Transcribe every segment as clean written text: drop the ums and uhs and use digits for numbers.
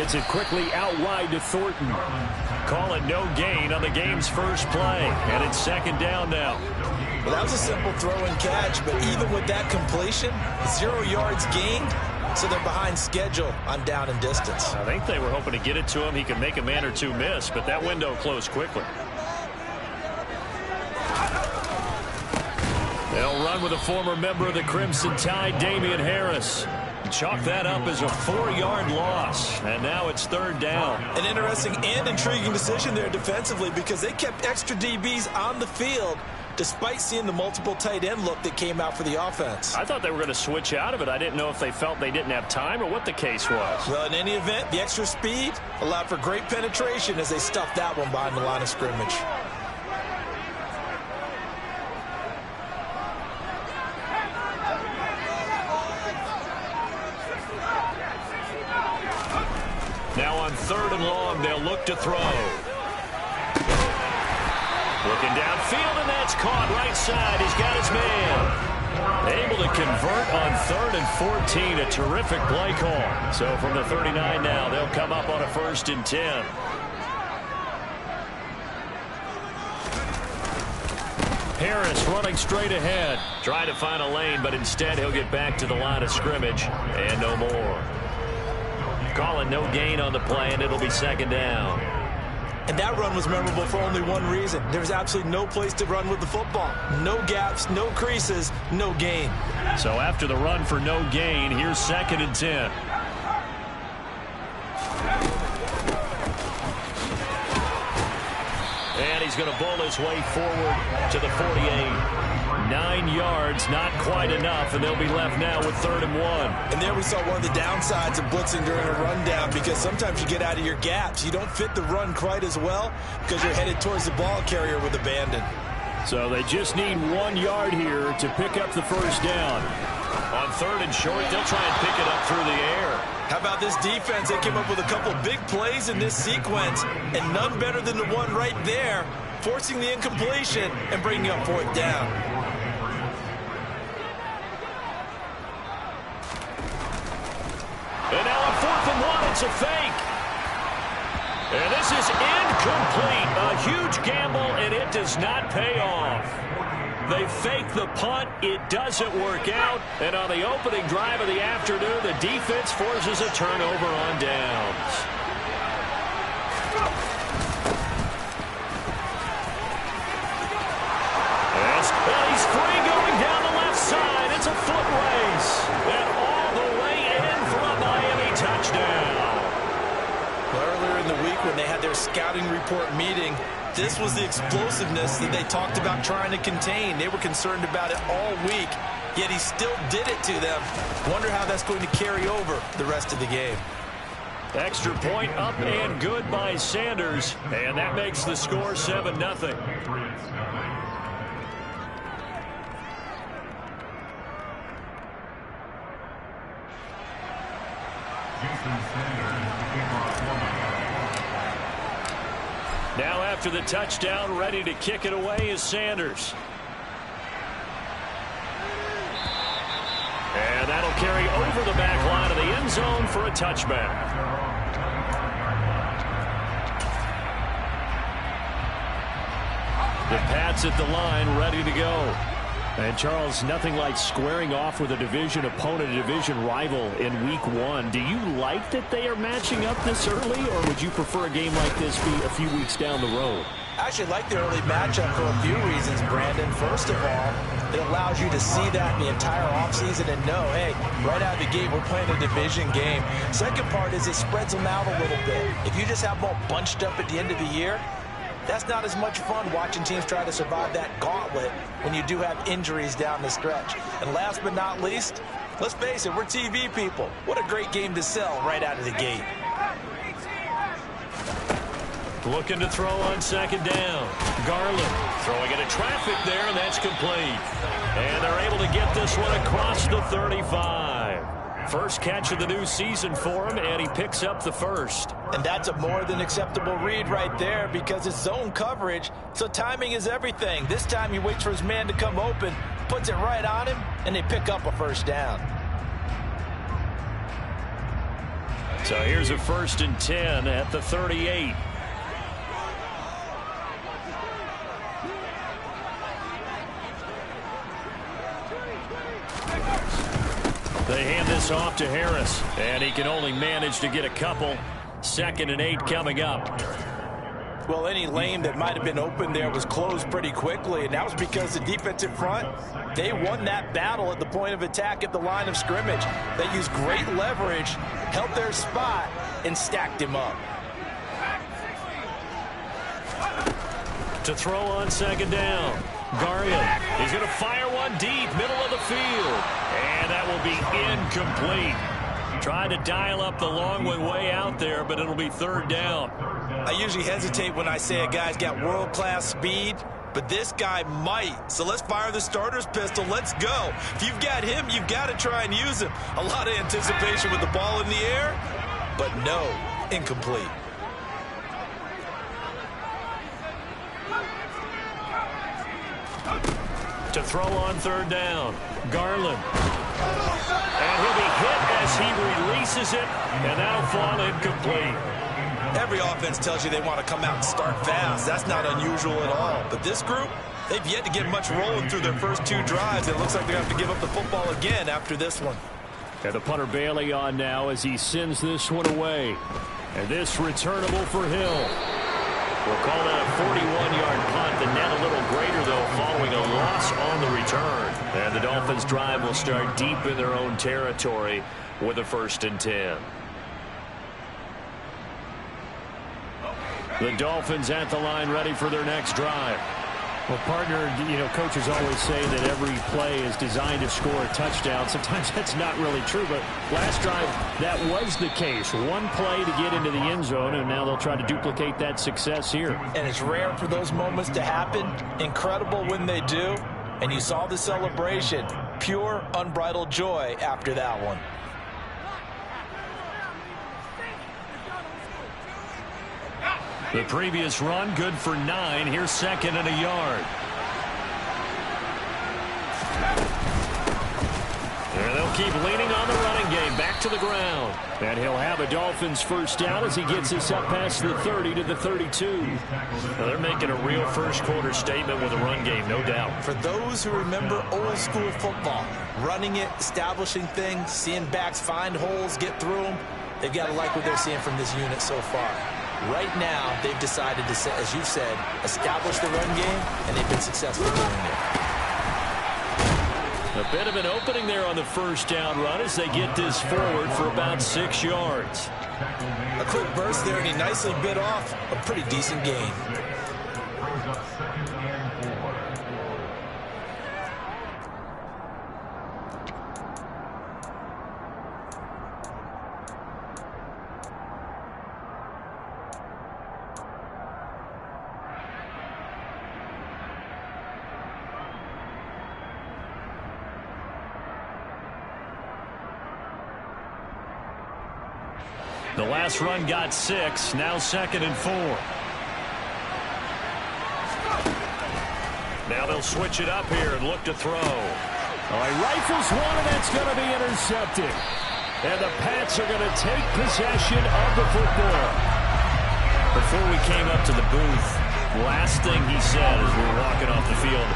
Gets it quickly out wide to Thornton. Call it no gain on the game's first play. And it's second down now. Well, that was a simple throw and catch, but even with that completion, 0 yards gained, so they're behind schedule on down and distance. I think they were hoping to get it to him. He could make a man or two miss, but that window closed quickly. They'll run with a former member of the Crimson Tide, Damian Harris. Chalk that up as a 4-yard loss, and now it's third down. An interesting and intriguing decision there defensively because they kept extra DBs on the field despite seeing the multiple tight end look that came out for the offense. I thought they were going to switch out of it. I didn't know if they felt they didn't have time or what the case was. Well, in any event, the extra speed allowed for great penetration as they stuffed that one behind the line of scrimmage. Now on third and long, they'll look to throw. Looking downfield, and that's caught right side. He's got his man. Able to convert on third and 14. A terrific play call. So from the 39 now, they'll come up on a 1st and 10. Harris running straight ahead. Trying to find a lane, but instead he'll get back to the line of scrimmage. And no more. Calling no gain on the play, and it'll be second down. And that run was memorable for only one reason. There was absolutely no place to run with the football. No gaps, no creases, no gain. So after the run for no gain, here's 2nd and 10. And he's going to bull his way forward to the 48. 9 yards, not quite enough, and they'll be left now with 3rd and 1. And there we saw one of the downsides of blitzing during a rundown because sometimes you get out of your gaps. You don't fit the run quite as well because you're headed towards the ball carrier with abandon. So they just need 1 yard here to pick up the first down. On 3rd and short, they'll try and pick it up through the air. How about this defense? They came up with a couple big plays in this sequence, and none better than the one right there, forcing the incompletion and bringing up 4th down. And now on 4th and 1, it's a fake. And this is incomplete. A huge gamble, and it does not pay off. They fake the punt. It doesn't work out. And on the opening drive of the afternoon, the defense forces a turnover on downs. And he's free going down the left side. It's a foot race. And all the way in for a Miami touchdown. Earlier in the week when they had their scouting report meeting, this was the explosiveness that they talked about trying to contain. They were concerned about it all week, yet he still did it to them. Wonder how that's going to carry over the rest of the game. Extra point up and good by Sanders, and that makes the score 7-0. Now after the touchdown, ready to kick it away is Sanders. And that'll carry over the back line of the end zone for a touchback. The Pats at the line, ready to go. And Charles, nothing like squaring off with a division opponent, a division rival in week 1. Do you like that they are matching up this early, or would you prefer a game like this be a few weeks down the road? I actually like the early matchup for a few reasons, Brandon. First of all, it allows you to see that the entire offseason and know, hey, right out of the gate, we're playing a division game. Second part is it spreads them out a little bit. If you just have them all bunched up at the end of the year, that's not as much fun watching teams try to survive that gauntlet when you do have injuries down the stretch. And last but not least, let's face it, we're TV people. What a great game to sell right out of the gate. Looking to throw on second down. Garland throwing into traffic there, and that's complete. And they're able to get this one across the 35. First catch of the new season for him, and he picks up the first. And that's a more than acceptable read right there because it's zone coverage, so timing is everything. This time he waits for his man to come open, puts it right on him, and they pick up a first down. So here's a 1st and 10 at the 38. They hand this off to Harris, and he can only manage to get a couple. 2nd and 8 coming up. Well, any lane that might have been open there was closed pretty quickly, and that was because the defensive front, they won that battle at the point of attack at the line of scrimmage. They used great leverage, held their spot, and stacked him up. To throw on 2nd down. Garland, he's going to fire one deep, middle of the field. And that will be incomplete. Tried to dial up the long one way out there, but it'll be 3rd down. I usually hesitate when I say a guy's got world-class speed, but this guy might. So let's fire the starter's pistol. Let's go. If you've got him, you've got to try and use him. A lot of anticipation with the ball in the air, but no, incomplete. To throw on 3rd down, Garland. And he'll be hit as he releases it, and that'll fall incomplete. Every offense tells you they want to come out and start fast. That's not unusual at all. But this group, they've yet to get much rolling through their first 2 drives. It looks like they're going to have to give up the football again after this one. And the punter Bailey on now as he sends this one away. And this returnable for Hill. We'll call that a 41-yard punt. The net a little greater, though, following a loss on the return. And the Dolphins' drive will start deep in their own territory with a 1st and 10. The Dolphins at the line ready for their next drive. Well, partner, coaches always say that every play is designed to score a touchdown. Sometimes that's not really true, but last drive, that was the case. One play to get into the end zone, and now they'll try to duplicate that success here. And it's rare for those moments to happen. Incredible when they do. And you saw the celebration. Pure, unbridled joy after that one. The previous run, good for 9. Here's 2nd and a yard. And they'll keep leaning on the running game. Back to the ground. And he'll have a Dolphins 1st down as he gets this up past the 30 to the 32. Now they're making a real first-quarter statement with a run game, no doubt. For those who remember old-school football, running it, establishing things, seeing backs find holes, get through them, they've got to like what they're seeing from this unit so far. Right now, they've decided to, as you said, establish the run game, and they've been successful doing it. A bit of an opening there on the 1st down run as they get this forward for about 6 yards. A quick burst there, and he nicely bit off a pretty decent gain. The last run got 6. Now 2nd and 4. Now they'll switch it up here and look to throw. Oh, he rifles one, and that's going to be intercepted. And the Pats are going to take possession of the football. Before we came up to the booth, last thing he said as we were walking off the field,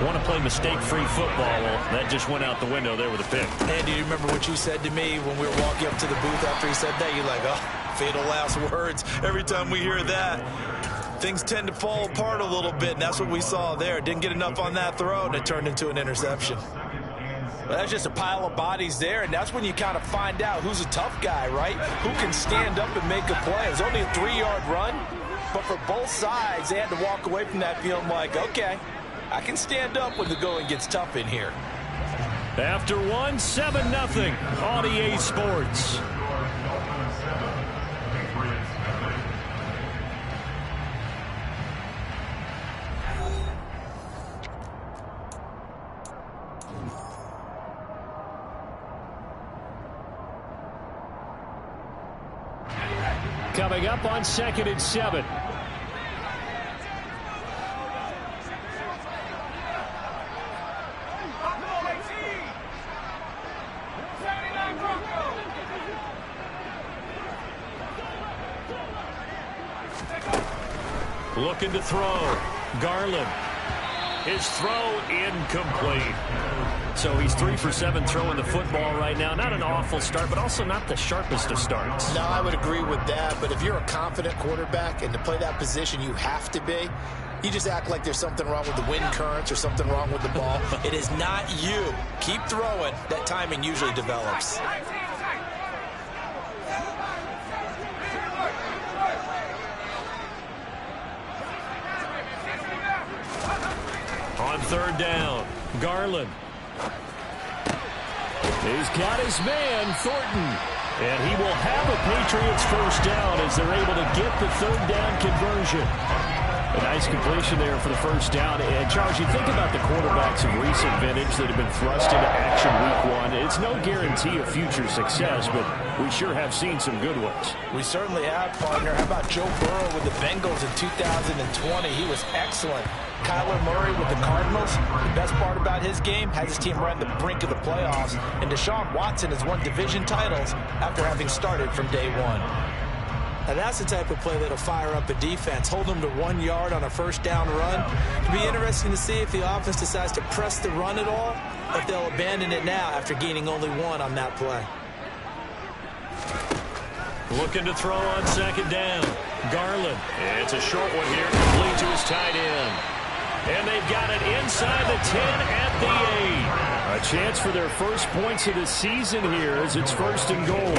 want to play mistake-free football. Well, that just went out the window there with a pick. And do you remember what you said to me when we were walking up to the booth after he said that? You're like, oh, fatal last words. Every time we hear that, things tend to fall apart a little bit, and that's what we saw there. Didn't get enough on that throw, and it turned into an interception. Well, that's just a pile of bodies there, and that's when you kind of find out who's a tough guy, right? Who can stand up and make a play. It's only a 3-yard run, but for both sides, they had to walk away from that feeling like, okay, I can stand up when the going gets tough in here. After 1, 7-0 on EA Sports. Coming up on 2nd and 7. Looking to throw. Garland. His throw incomplete. So he's 3 for 7 throwing the football right now. Not an awful start, but also not the sharpest of starts. No, I would agree with that. But if you're a confident quarterback and to play that position you have to be, you just act like there's something wrong with the wind currents or something wrong with the ball. It is not you. Keep throwing. That timing usually develops. On third down, Garland. He's got his man, Thornton. And he will have a Patriots first down as they're able to get the third down conversion. A nice completion there for the first down. And, Charles, you think about the quarterbacks of recent vintage that have been thrust into action week 1. It's no guarantee of future success, but we sure have seen some good ones. We certainly have, partner. How about Joe Burrow with the Bengals in 2020? He was excellent. Kyler Murray with the Cardinals. The best part about his game, has his team right on the brink of the playoffs. And Deshaun Watson has won division titles after having started from day 1. Now that's the type of play that'll fire up a defense. Hold them to 1 yard on a first down run. It'll be interesting to see if the offense decides to press the run at all, or if they'll abandon it now after gaining only 1 on that play. Looking to throw on second down. Garland. It's a short one here, complete to his tight end. And they've got it inside the 10 at the 8. A chance for their first points of the season here as it's first and goal.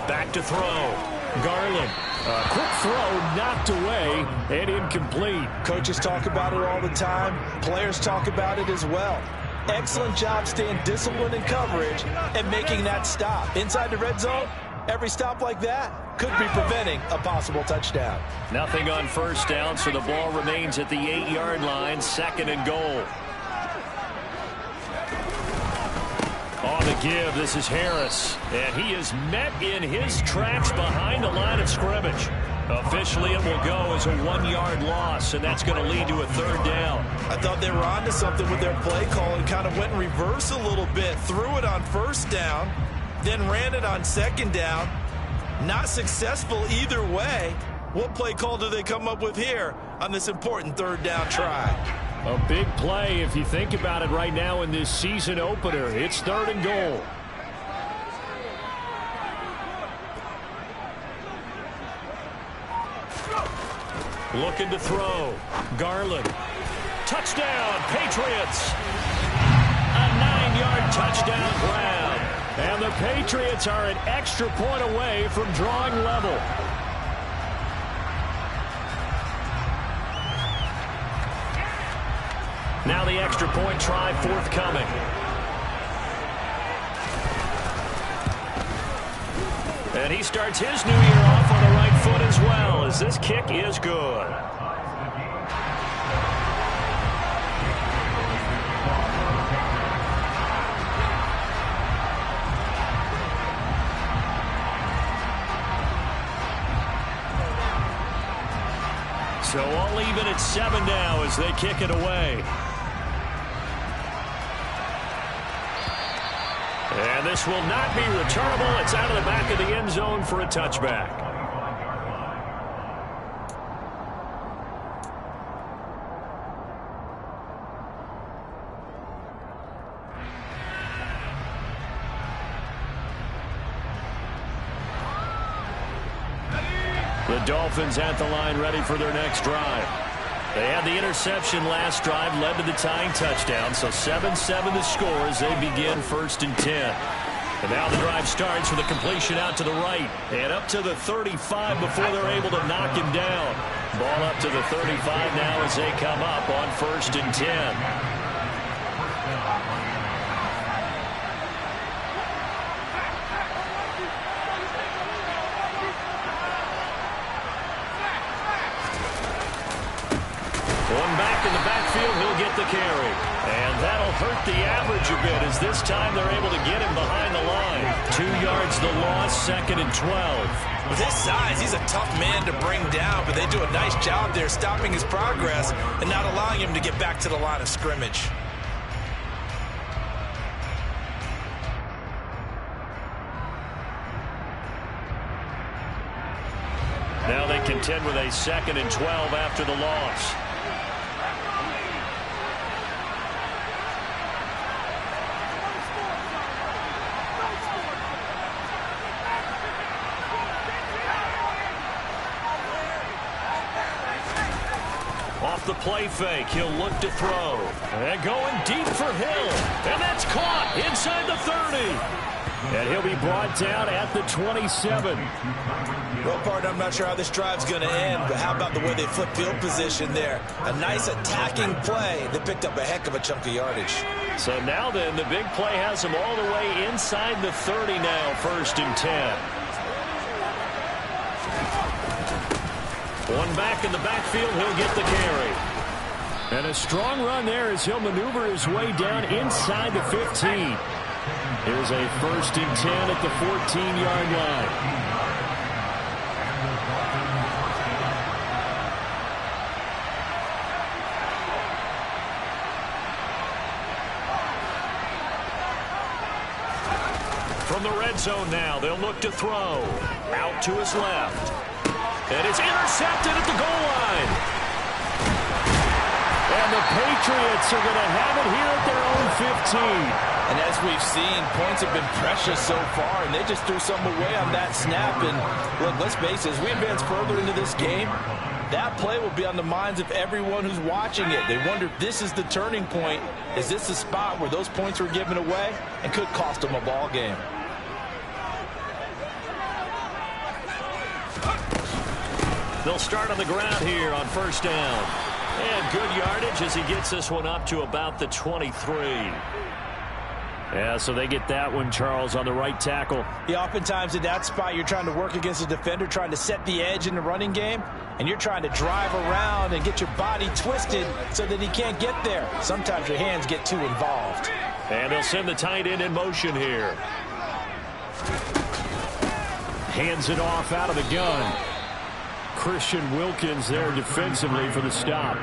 Back to throw. Garland. A quick throw knocked away and incomplete. Coaches talk about it all the time. Players talk about it as well. Excellent job staying disciplined in coverage and making that stop. Inside the red zone, every stop like that could be preventing a possible touchdown. Nothing on first down, so the ball remains at the 8-yard line, second and goal. On the give, this is Harris. And he is met in his tracks behind the line of scrimmage. Officially, it will go as a 1-yard loss, and that's going to lead to a third down. I thought they were onto something with their play call and kind of went in reverse a little bit. Threw it on first down, then ran it on second down. Not successful either way. What play call do they come up with here on this important third down try? A big play if you think about it right now in this season opener. It's third and goal. Looking to throw. Garland. Touchdown, Patriots. A 9-yard touchdown grab. And the Patriots are an extra point away from drawing level. Now the extra point try forthcoming. And he starts his new year off on the right foot as well, as this kick is good. So all even at 7 now as they kick it away. And this will not be returnable. It's out of the back of the end zone for a touchback. The Dolphins at the line ready for their next drive. They had the interception last drive, led to the tying touchdown, so 7-7 the score as they begin first and 10. And now the drive starts with a completion out to the right and up to the 35 before they're able to knock him down. Ball up to the 35 now as they come up on first and 10. One back in the backfield, he'll get the carry. And that'll hurt the average a bit as this time they're able to get him behind the line. 2 yards the loss, second and 12. With his size, he's a tough man to bring down, but they do a nice job there stopping his progress and not allowing him to get back to the line of scrimmage. Now they continue 10 with a 2nd and 12 after the loss. Off the play fake, he'll look to throw. And going deep for Hill. And that's caught inside the 30. And he'll be brought down at the 27. Well, partner, I'm not sure how this drive's going to end, but how about the way they flip field position there? A nice attacking play that picked up a heck of a chunk of yardage. So now then, the big play has them all the way inside the 30 now, 1st and 10. One back in the backfield, he'll get the carry. And a strong run there as he'll maneuver his way down inside the 15. Here's a 1st and 10 at the 14-yard line. From the red zone now, they'll look to throw. Out to his left. And it's intercepted at the goal line. And the Patriots are going to have it here at their own 15. And as we've seen, points have been precious so far, and they just threw some away on that snap. And look, let's face it, as we advance further into this game, that play will be on the minds of everyone who's watching it. They wonder if this is the turning point. Is this the spot where those points were given away and could cost them a ball game? They'll start on the ground here on 1st down. And good yardage as he gets this one up to about the 23. Yeah, so they get that one, Charles, on the right tackle. Yeah, oftentimes in that spot, you're trying to work against a defender, trying to set the edge in the running game, and you're trying to drive around and get your body twisted so that he can't get there. Sometimes your hands get too involved. And they'll send the tight end in motion here. Hands it off out of the gun. Christian Wilkins there defensively for the stop.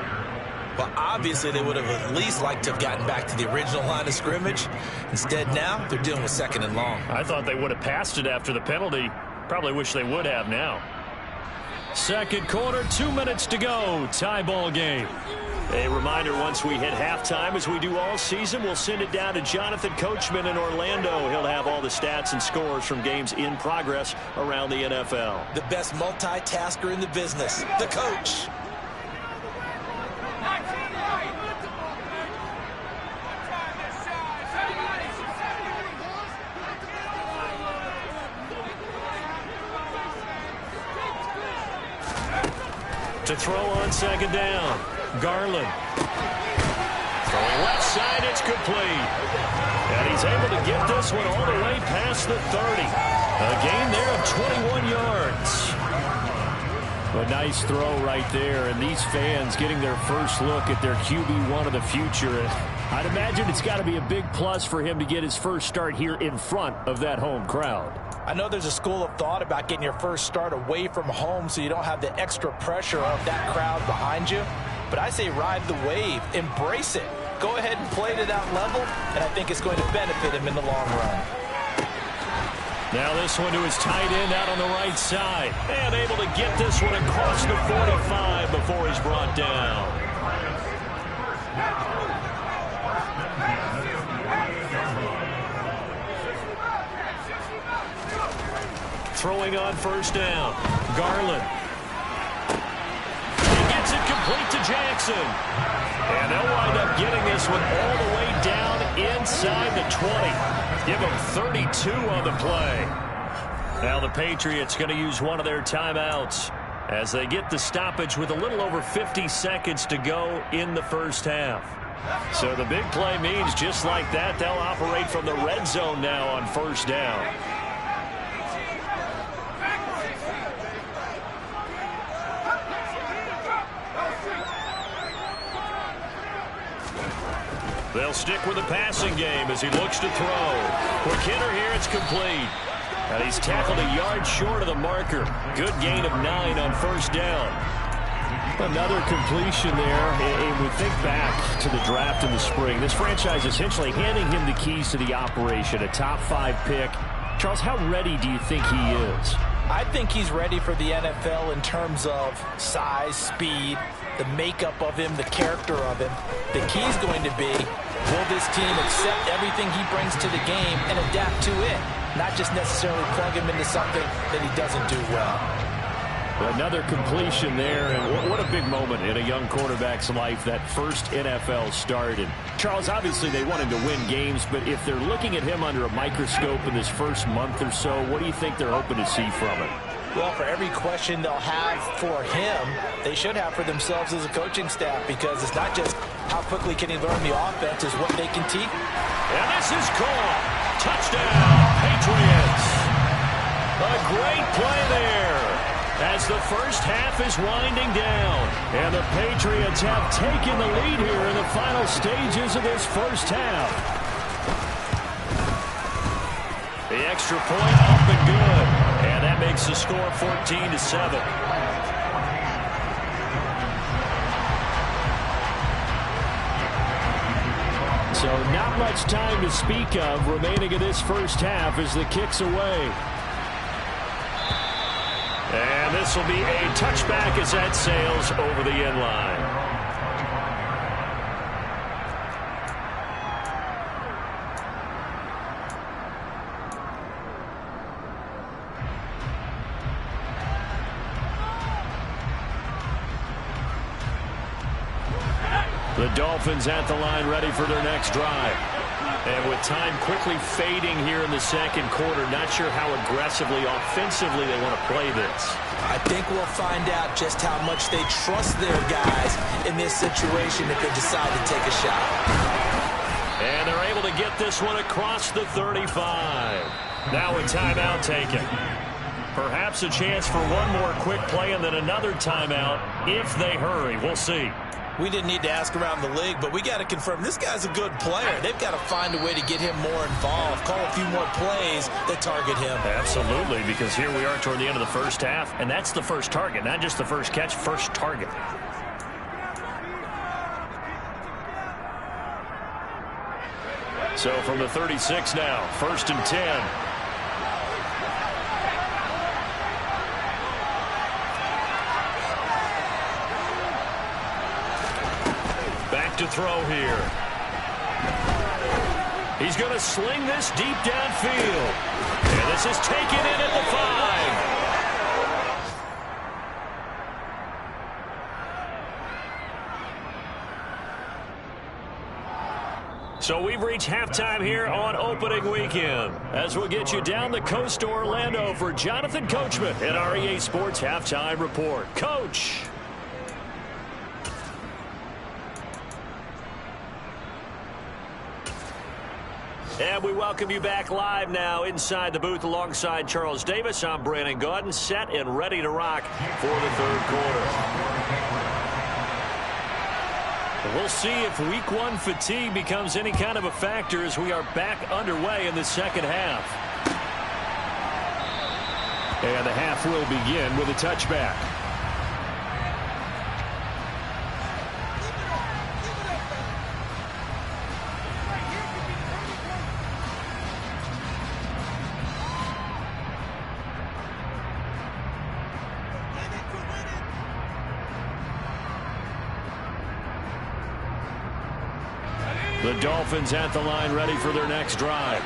Well, obviously they would have at least liked to have gotten back to the original line of scrimmage. Instead now, they're dealing with 2nd and long. I thought they would have passed it after the penalty. Probably wish they would have now. 2nd quarter, 2 minutes to go. Tie ball game. A reminder, once we hit halftime, as we do all season, we'll send it down to Jonathan Coachman in Orlando. He'll have all the stats and scores from games in progress around the NFL. The best multitasker in the business, the coach. To throw on 2nd down. Garland. Throwing left side, it's complete. And he's able to get this one all the way past the 30. A gain there of 21 yards. A nice throw right there, and these fans getting their first look at their QB1 of the future. I'd imagine it's got to be a big plus for him to get his first start here in front of that home crowd. I know there's a school of thought about getting your first start away from home so you don't have the extra pressure of that crowd behind you. But I say ride the wave, embrace it. Go ahead and play to that level, and I think it's going to benefit him in the long run. Now this one to his tight end out on the right side. And able to get this one across the 45 before he's brought down. Throwing on 1st down. Garland. He gets it complete to Jackson. And they'll wind up getting this one all the way down inside the 20. Give them 32 on the play. Now the Patriots going to use one of their timeouts as they get the stoppage with a little over 50 seconds to go in the first half. So the big play means just like that, they'll operate from the red zone now on 1st down. They'll stick with the passing game as he looks to throw. Quick hitter here, it's complete. And he's tackled a yard short of the marker. Good gain of 9 on 1st down. Another completion there. And we think back to the draft in the spring. This franchise essentially handing him the keys to the operation, a top 5 pick. Charles, how ready do you think he is? I think he's ready for the NFL in terms of size, speed, the makeup of him, the character of him. The key is going to be, will this team accept everything he brings to the game and adapt to it, not just necessarily plug him into something that he doesn't do well. Another completion there, and what a big moment in a young quarterback's life, that first NFL start. And Charles, obviously they want him to win games, but if they're looking at him under a microscope in this first month or so, what do you think they're hoping to see from it? Well, for every question they'll have for him, they should have for themselves as a coaching staff, because it's not just how quickly can he learn the offense, it's what they can teach. And this is caught. Touchdown, Patriots. A great play there as the first half is winding down. And the Patriots have taken the lead here in the final stages of this first half. The extra point up and good. And that makes the score 14-7. So not much time to speak of remaining in this first half as the kick's away. And this will be a touchback as that sails over the end line. The Dolphins at the line ready for their next drive. And with time quickly fading here in the second quarter, not sure how aggressively, offensively they want to play this. I think we'll find out just how much they trust their guys in this situation if they decide to take a shot. And they're able to get this one across the 35. Now a timeout taken. Perhaps a chance for one more quick play and then another timeout if they hurry. We'll see. We didn't need to ask around the league, but we got to confirm this guy's a good player. They've got to find a way to get him more involved, call a few more plays that target him. Absolutely, because here we are toward the end of the first half, and that's the first target, not just the first catch, first target. So from the 36 now, 1st and 10. To throw here. He's going to sling this deep downfield. And this is taken in at the 5. So we've reached halftime here on opening weekend as we'll get you down the coast to Orlando for Jonathan Coachman at our EA Sports Halftime Report. Coach. And we welcome you back live now inside the booth alongside Charles Davis. I'm Brandon Gaudin, set and ready to rock for the third quarter. We'll see if week one fatigue becomes any kind of a factor as we are back underway in the second half. And the half will begin with a touchback. The Dolphins at the line ready for their next drive.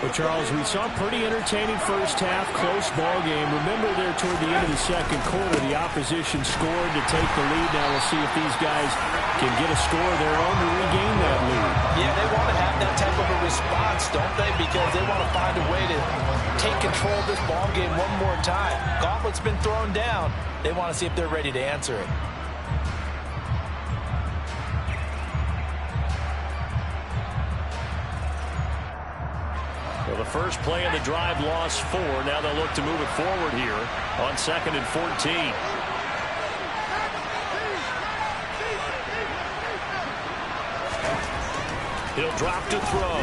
Well, Charles, we saw a pretty entertaining first half, close ball game. Remember there toward the end of the second quarter, the opposition scored to take the lead. Now we'll see if these guys can get a score of their own to regain that lead. Yeah, they want to have that type of a response, don't they? Because they want to find a way to take control of this ball game one more time. Gauntlet's been thrown down. They want to see if they're ready to answer it. Well, the first play of the drive lost 4. Now they'll look to move it forward here on 2nd and 14. He'll drop to throw.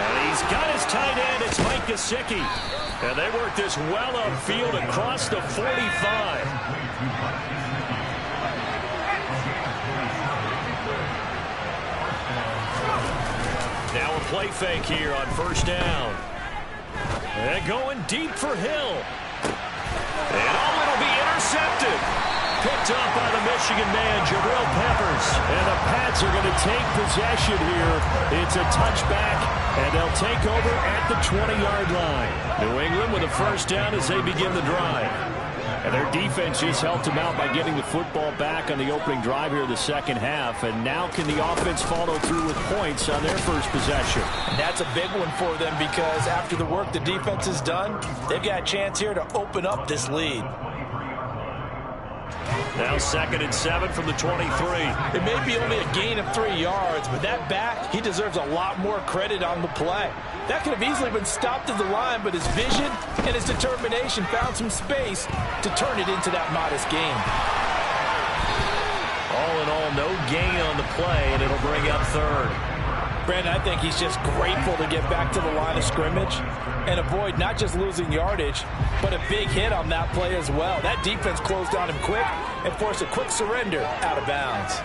And he's got his tight end. It's Mike Gesicki. And they work this well upfield across the 45. Now a play fake here on first down. And going deep for Hill. And it'll be intercepted. Picked up by the Michigan man, Jabril Peppers. And the Pats are going to take possession here. It's a touchback, and they'll take over at the 20-yard line. New England with a first down as they begin the drive. And their defense just helped them out by getting the football back on the opening drive here in the second half. And now can the offense follow through with points on their first possession? And that's a big one for them because after the work the defense has done, they've got a chance here to open up this lead. Now 2nd and 7 from the 23. It may be only a gain of 3 yards, but that back, he deserves a lot more credit on the play. That could have easily been stopped at the line, but his vision and his determination found some space to turn it into that modest gain. All in all, no gain on the play, and it'll bring up 3rd. Brandon, I think he's just grateful to get back to the line of scrimmage and avoid not just losing yardage, but a big hit on that play as well. That defense closed on him quick and forced a quick surrender out of bounds.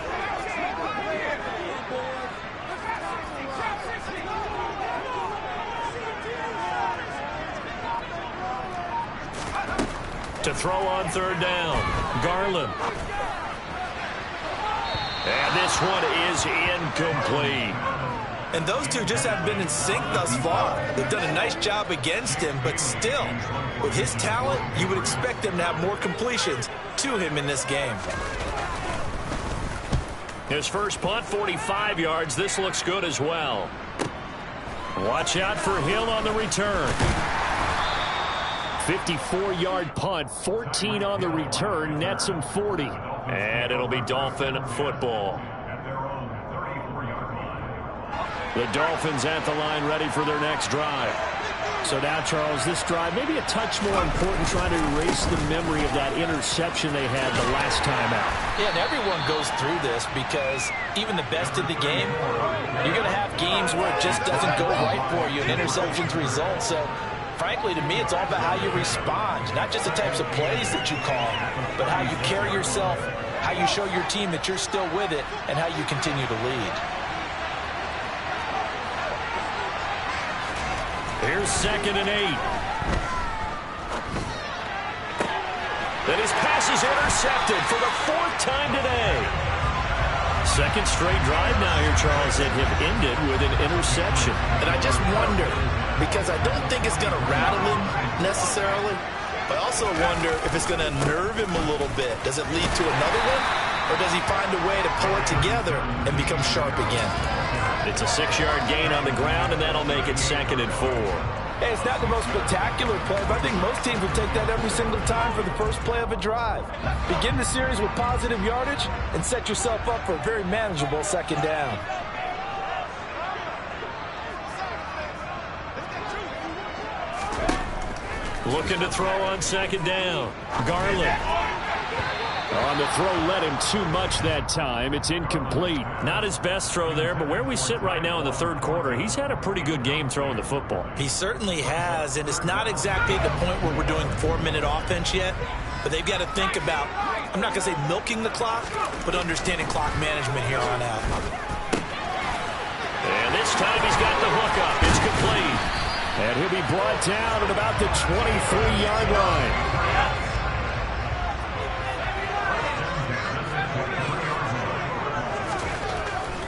To throw on 3rd down, Garland. And this one is incomplete. And those two just haven't been in sync thus far. They've done a nice job against him, but still, with his talent, you would expect them to have more completions to him in this game. His first punt, 45 yards. This looks good as well. Watch out for Hill on the return. 54-yard punt, 14 on the return, nets him 40. And it'll be Dolphin football. The Dolphins at the line ready for their next drive. So now, Charles, this drive maybe a touch more important, trying to erase the memory of that interception they had the last time out. Yeah, and everyone goes through this because even the best in the game, you're going to have games where it just doesn't go right for you and interceptions result. So, frankly, to me, it's all about how you respond, not just the types of plays that you call, but how you carry yourself, how you show your team that you're still with it, and how you continue to lead. Here's 2nd and 8. Then his pass is intercepted for the 4th time today. Second straight drive now here, Charles, that have ended with an interception. And I just wonder, because I don't think it's going to rattle him necessarily, but I also wonder if it's going to nerve him a little bit. Does it lead to another one? Or does he find a way to pull it together and become sharp again? It's a 6-yard gain on the ground, and that'll make it 2nd and 4. Hey, it's not the most spectacular play, but I think most teams will take that every single time for the first play of a drive. Begin the series with positive yardage and set yourself up for a very manageable 2nd down. Looking to throw on 2nd down. Garland. On the throw, led him too much that time. It's incomplete. Not his best throw there, but where we sit right now in the 3rd quarter, he's had a pretty good game throwing the football. He certainly has, and it's not exactly the point where we're doing 4-minute offense yet, but they've got to think about, I'm not going to say milking the clock, but understanding clock management here on out. And this time he's got the hook up. It's complete. And he'll be brought down at about the 23-yard line.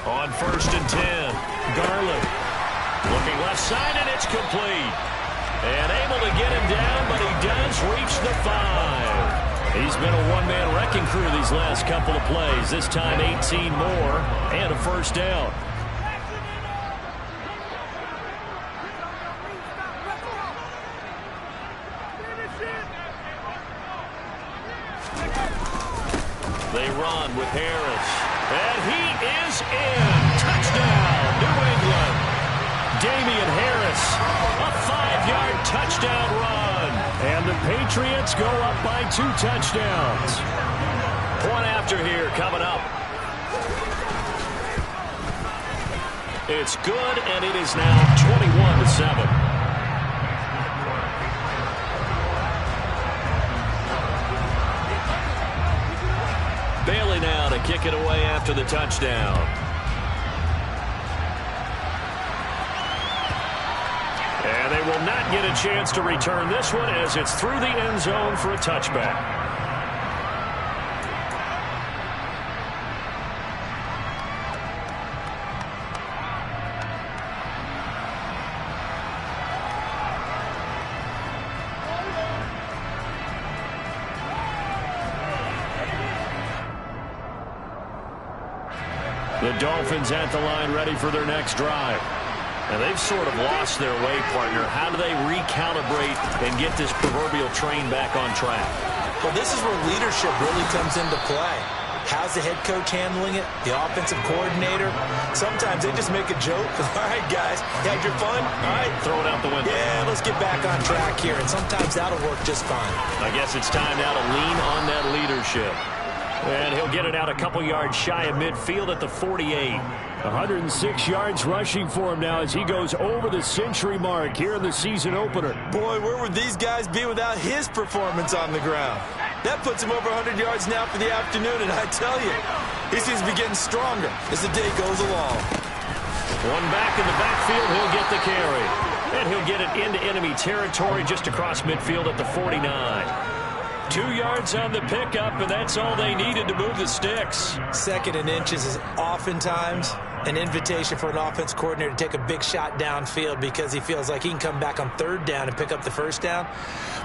On 1st and 10, Garland looking left side, and it's complete. And able to get him down, but he does reach the 5. He's been a one-man wrecking crew these last couple of plays. This time 18 more and a first down. They run with Harris. And he is in. Touchdown, New England. Damian Harris, a 5-yard touchdown run. And the Patriots go up by 2 touchdowns. Point after here coming up. It's good, and it is now 21-7. Bailey now to kick it away after the touchdown. And they will not get a chance to return this one as it's through the end zone for a touchback. The Dolphins at the line ready for their next drive. And they've sort of lost their way, partner. How do they recalibrate and get this proverbial train back on track? Well, this is where leadership really comes into play. How's the head coach handling it? The offensive coordinator? Sometimes they just make a joke. All right, guys, you had your fun? All right. Throw it out the window. Yeah, let's get back on track here. And sometimes that'll work just fine. I guess it's time now to lean on that leadership. And he'll get it out a couple yards shy of midfield at the 48. 106 yards rushing for him now as he goes over the century mark here in the season opener. Boy, where would these guys be without his performance on the ground? That puts him over 100 yards now for the afternoon, and I tell you, he seems to be getting stronger as the day goes along. One back in the backfield, he'll get the carry. And he'll get it into enemy territory just across midfield at the 49. 2 yards on the pickup, and that's all they needed to move the sticks. 2nd and inches is oftentimes an invitation for an offense coordinator to take a big shot downfield because he feels like he can come back on 3rd down and pick up the 1st down.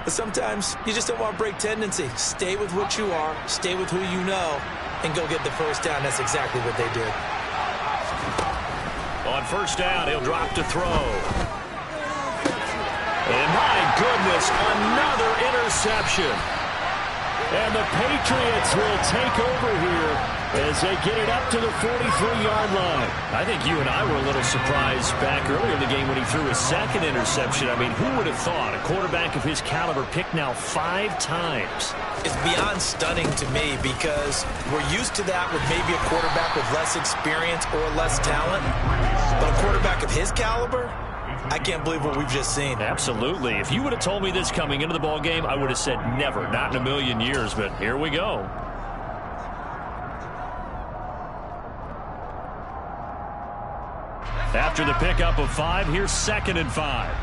But sometimes you just don't want to break tendency. Stay with what you are, stay with who you know, and go get the 1st down. That's exactly what they did. On 1st down, he'll drop to throw. And my goodness, another interception. And the Patriots will take over here as they get it up to the 43-yard line. I think you and I were a little surprised back earlier in the game when he threw his 2nd interception. I mean, who would have thought a quarterback of his caliber picked now 5 times? It's beyond stunning to me because we're used to that with maybe a quarterback with less experience or less talent. But a quarterback of his caliber, I can't believe what we've just seen. Absolutely. If you would have told me this coming into the ball game, I would have said never, not in a million years, but here we go. After the pickup of 5, here's 2nd and 5.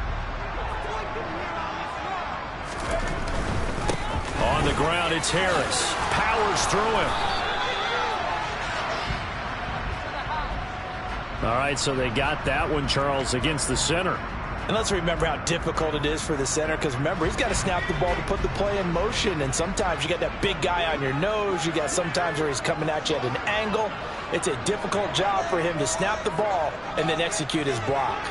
On the ground, it's Harris. Powers through him. All right, so they got that one, Charles, against the center. And let's remember how difficult it is for the center because, remember, he's got to snap the ball to put the play in motion. And sometimes you got that big guy on your nose. You got sometimes where he's coming at you at an angle. It's a difficult job for him to snap the ball and then execute his block.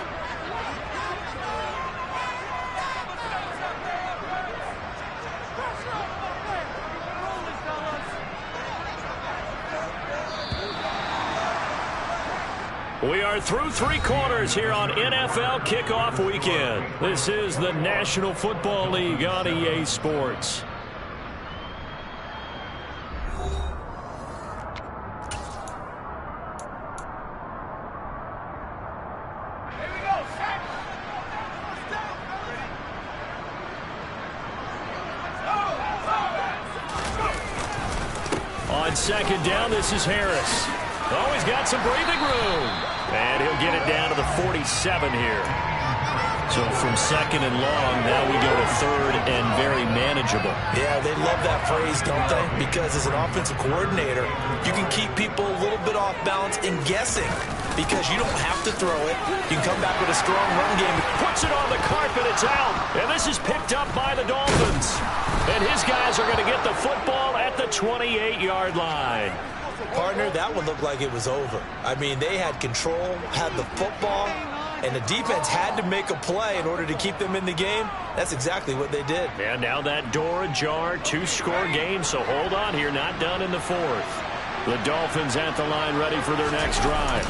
We are through 3 quarters here on NFL Kickoff Weekend. This is the National Football League on EA Sports. On 2nd down, this is Harris. Oh, he's got some breathing room. And he'll get it down to the 47 here. So from 2nd and long, now we go to 3rd and very manageable. Yeah, they love that phrase, don't they? Because as an offensive coordinator, you can keep people a little bit off balance and guessing because you don't have to throw it. You can come back with a strong run game. Puts it on the carpet, it's out. And this is picked up by the Dolphins. And his guys are going to get the football at the 28-yard line. Partner, that one looked like it was over. I mean, they had control, had the football, and the defense had to make a play in order to keep them in the game. That's exactly what they did. And now that door ajar, 2-score game, so hold on here, not done in the 4th. The Dolphins at the line ready for their next drive.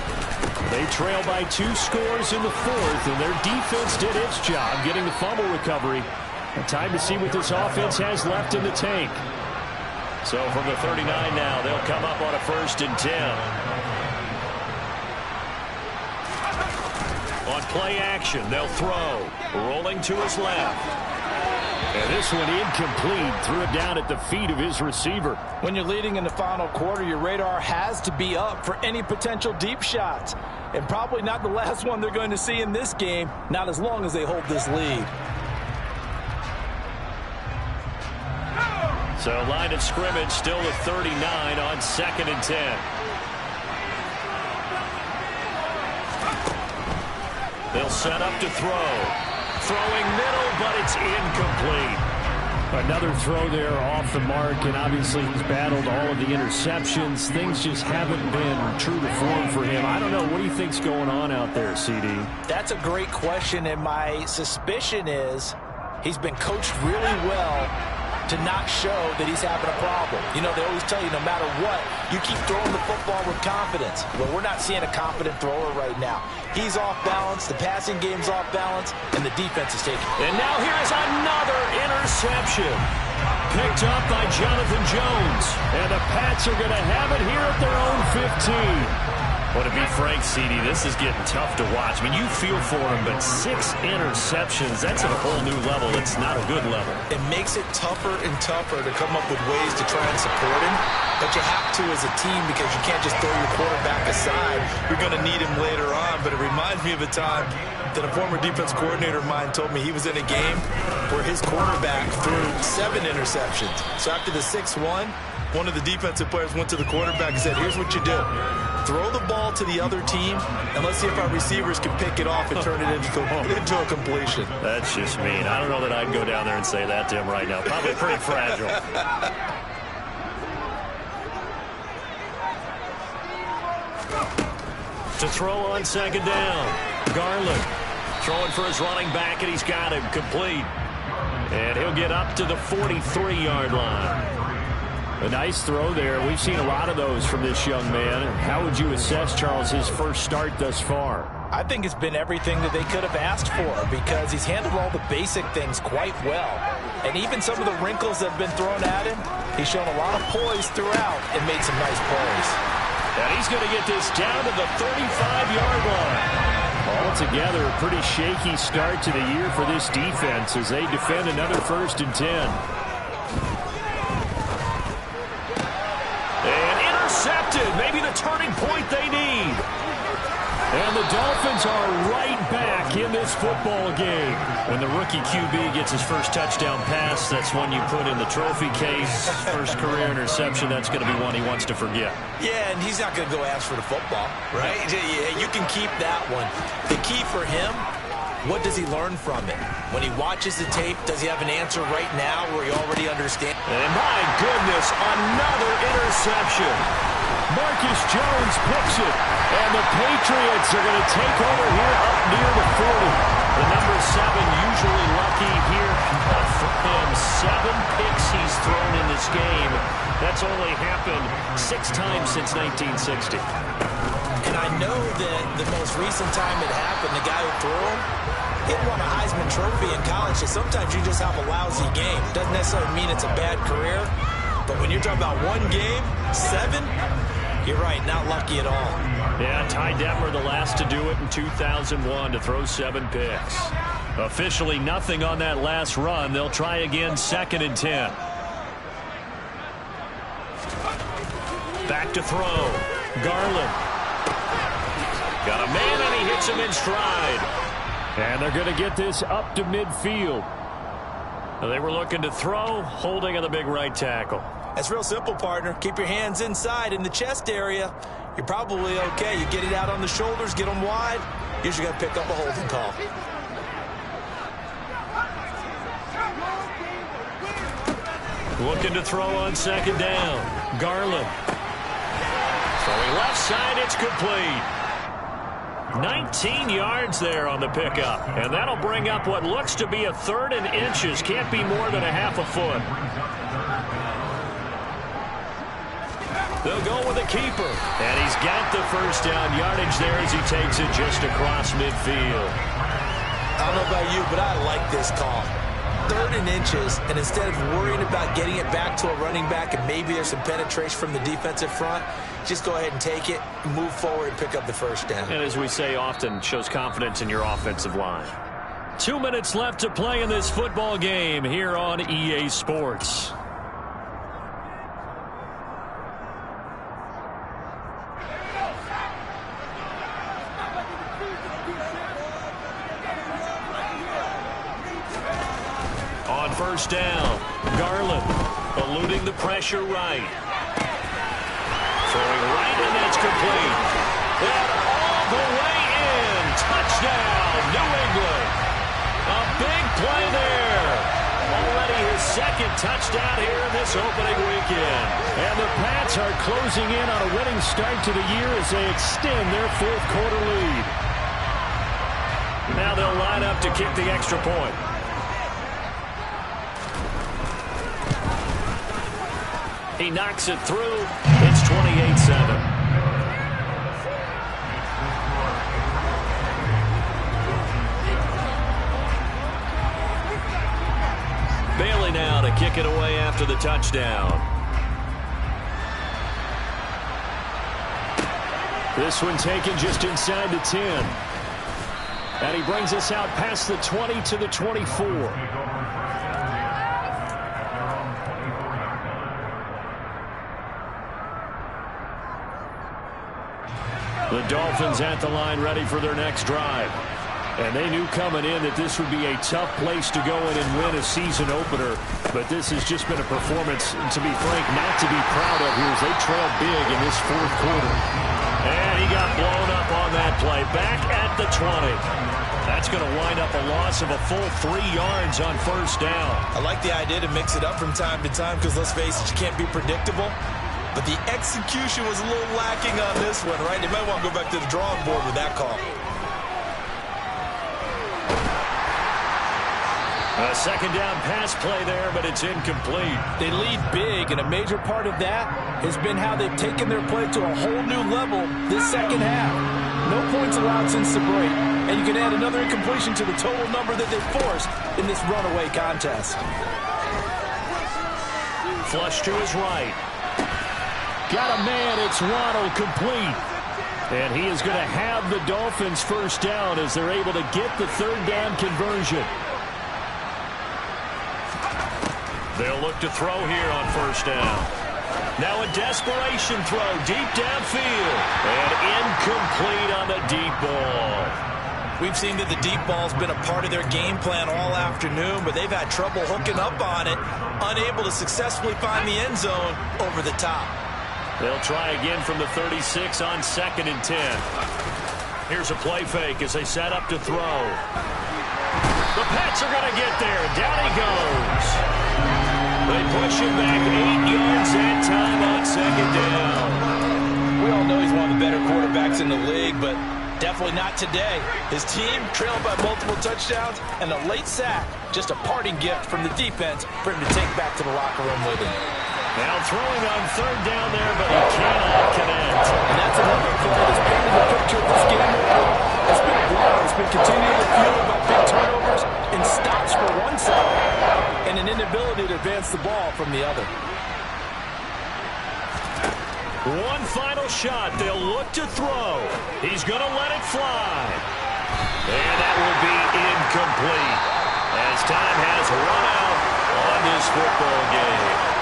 They trail by 2 scores in the 4th, and their defense did its job getting the fumble recovery. And time to see what this offense has left in the tank. So from the 39 now, they'll come up on a 1st and 10. On play action, they'll throw. Rolling to his left. And this one incomplete. Threw it down at the feet of his receiver. When you're leading in the final quarter, your radar has to be up for any potential deep shots. And probably not the last one they're going to see in this game, not as long as they hold this lead. So line of scrimmage still at 39 on 2nd and 10. They'll set up to throw. Throwing middle, but it's incomplete. Another throw there off the mark, and obviously he's battled all of the interceptions. Things just haven't been true to form for him. I don't know. What do you think's going on out there, CD? That's a great question, and my suspicion is he's been coached really well to not show that he's having a problem. You know, they always tell you no matter what, you keep throwing the football with confidence. Well, we're not seeing a confident thrower right now. He's off balance, the passing game's off balance, and the defense is taking. And now here's another interception. Picked up by Jonathan Jones. And the Pats are going to have it here at their own 15. Well, to be frank, CD, this is getting tough to watch. I mean, you feel for him, but 6 interceptions, that's at a whole new level. It's not a good level. It makes it tougher and tougher to come up with ways to try and support him. But you have to as a team because you can't just throw your quarterback aside. You're going to need him later on. But it reminds me of a time that a former defense coordinator of mine told me he was in a game where his quarterback threw 7 interceptions. So after the 6-1, one of the defensive players went to the quarterback and said, here's what you do. Throw the ball to the other team, and let's see if our receivers can pick it off and turn it into a completion. That's just mean. I don't know that I'd go down there and say that to him right now. Probably pretty fragile. To throw on 2nd down. Garland throwing for his running back, and he's got him complete. And he'll get up to the 43-yard line. A nice throw there. We've seen a lot of those from this young man. How would you assess, Charles, his first start thus far? I think it's been everything that they could have asked for because he's handled all the basic things quite well. And even some of the wrinkles that have been thrown at him, he's shown a lot of poise throughout and made some nice plays. And he's going to get this down to the 35-yard line. Altogether, a pretty shaky start to the year for this defense as they defend another 1st and 10. Intercepted, maybe the turning point they need. And the Dolphins are right back in this football game. When the rookie QB gets his first touchdown pass, that's one you put in the trophy case. First career interception, that's going to be one he wants to forget. Yeah, and he's not going to go ask for the football, right? Yeah, you can keep that one. The key for him, what does he learn from it? When he watches the tape, does he have an answer right now where he already understands? And my goodness, another interception. Marcus Jones picks it, and the Patriots are going to take over here up near the 40. The number 7 usually lucky here for him. 7 picks he's thrown in this game. That's only happened 6 times since 1960. And I know that the most recent time it happened, the guy who threw him, he won a Heisman Trophy in college. So sometimes you just have a lousy game. Doesn't necessarily mean it's a bad career. But when you're talking about one game, 7, you're right, not lucky at all. Yeah, Ty Detmer, the last to do it in 2001 to throw 7 picks. Officially nothing on that last run. They'll try again 2nd and 10. Back to throw. Garland. Got a man, and he hits him in stride. And they're going to get this up to midfield. They were looking to throw, holding on the big right tackle. That's real simple, partner. Keep your hands inside in the chest area. You're probably okay. You get it out on the shoulders, get them wide. Usually got to pick up a holding call. Looking to throw on 2nd down. Garland. Throwing left side, it's complete. 19 yards there on the pickup. And that'll bring up what looks to be a 3rd and inches. Can't be more than a half a foot. They'll go with a keeper. And he's got the first down yardage there as he takes it just across midfield. I don't know about you, but I like this call. 3rd and inches, and instead of worrying about getting it back to a running back and maybe there's some penetration from the defensive front, just go ahead and take it, move forward, and pick up the first down. And as we say often, shows confidence in your offensive line. 2 minutes left to play in this football game here on EA Sports. On first down, Garland eluding the pressure right. Throwing right, and that's complete. And all the way in. Touchdown, New England. A big play there. Already his second touchdown here in this opening weekend. And the Pats are closing in on a winning start to the year as they extend their fourth quarter lead. Now they'll line up to kick the extra point. He knocks it through. It's 28-7. Bailey now to kick it away after the touchdown. This one taken just inside the 10. And he brings us out past the 20 to the 24. The Dolphins at the line ready for their next drive. And they knew coming in that this would be a tough place to go in and win a season opener. But this has just been a performance, to be frank, not to be proud of here as they trail big in this fourth quarter. And he got blown up on that play. Back at the 20. That's going to wind up a loss of a full 3 yards on first down. I like the idea to mix it up from time to time because, let's face it, you can't be predictable. But the execution was a little lacking on this one, right? They might want to go back to the drawing board with that call. A second down pass play there, but it's incomplete. They lead big, and a major part of that has been how they've taken their play to a whole new level this second half. No points allowed since the break, and you can add another incompletion to the total number that they forced in this runaway contest. Flush to his right. Got a man, it's Waddle, complete. And he is going to have the Dolphins first down as they're able to get the third down conversion. They'll look to throw here on first down. Now a desperation throw deep downfield. And incomplete on the deep ball. We've seen that the deep ball's been a part of their game plan all afternoon, but they've had trouble hooking up on it, unable to successfully find the end zone over the top. They'll try again from the 36 on 2nd and 10. Here's a play fake as they set up to throw. The Pats are going to get there. Down he goes. They push him back 8 yards that time on 2nd down. We all know he's one of the better quarterbacks in the league, but definitely not today. His team trailed by multiple touchdowns, and a late sack, just a parting gift from the defense for him to take back to the locker room with him. Now throwing on third down there, but he cannot connect. And that's another play that's painted the picture of this game. It's been wild. It's been continually fueled by big turnovers and stops for one side and an inability to advance the ball from the other. One final shot. They'll look to throw. He's going to let it fly. And that will be incomplete as time has run out on this football game.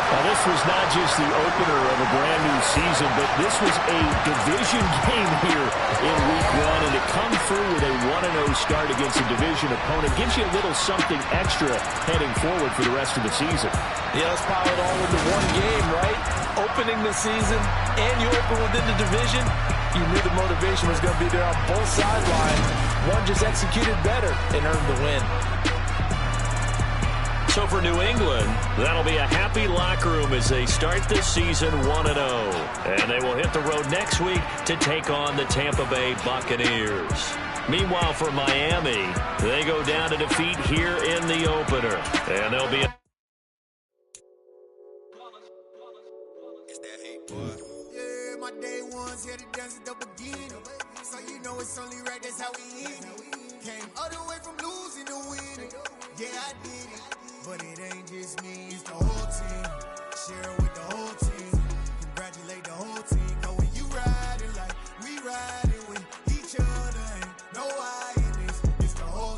Now, this was not just the opener of a brand-new season, but this was a division game here in Week 1, and to come through with a 1-0 start against a division opponent gives you a little something extra heading forward for the rest of the season. Yeah, let's pile it all into one game, right? Opening the season, and you open within the division. You knew the motivation was going to be there on both sidelines. One just executed better and earned the win. So for New England, that'll be a happy locker room as they start this season 1-0. And they will hit the road next week to take on the Tampa Bay Buccaneers. Meanwhile, for Miami, they go down to defeat here in the opener. And they'll be... Yeah, my day one's here to dance at the beginning. So you know it's only right, that's how we end it. Came all the way from losing to winning. Yeah, I did it. But it ain't just me, it's the whole team. Share it with the whole team. Congratulate the whole team. Cause when you riding like we riding with each other, ain't no I in this. It's the whole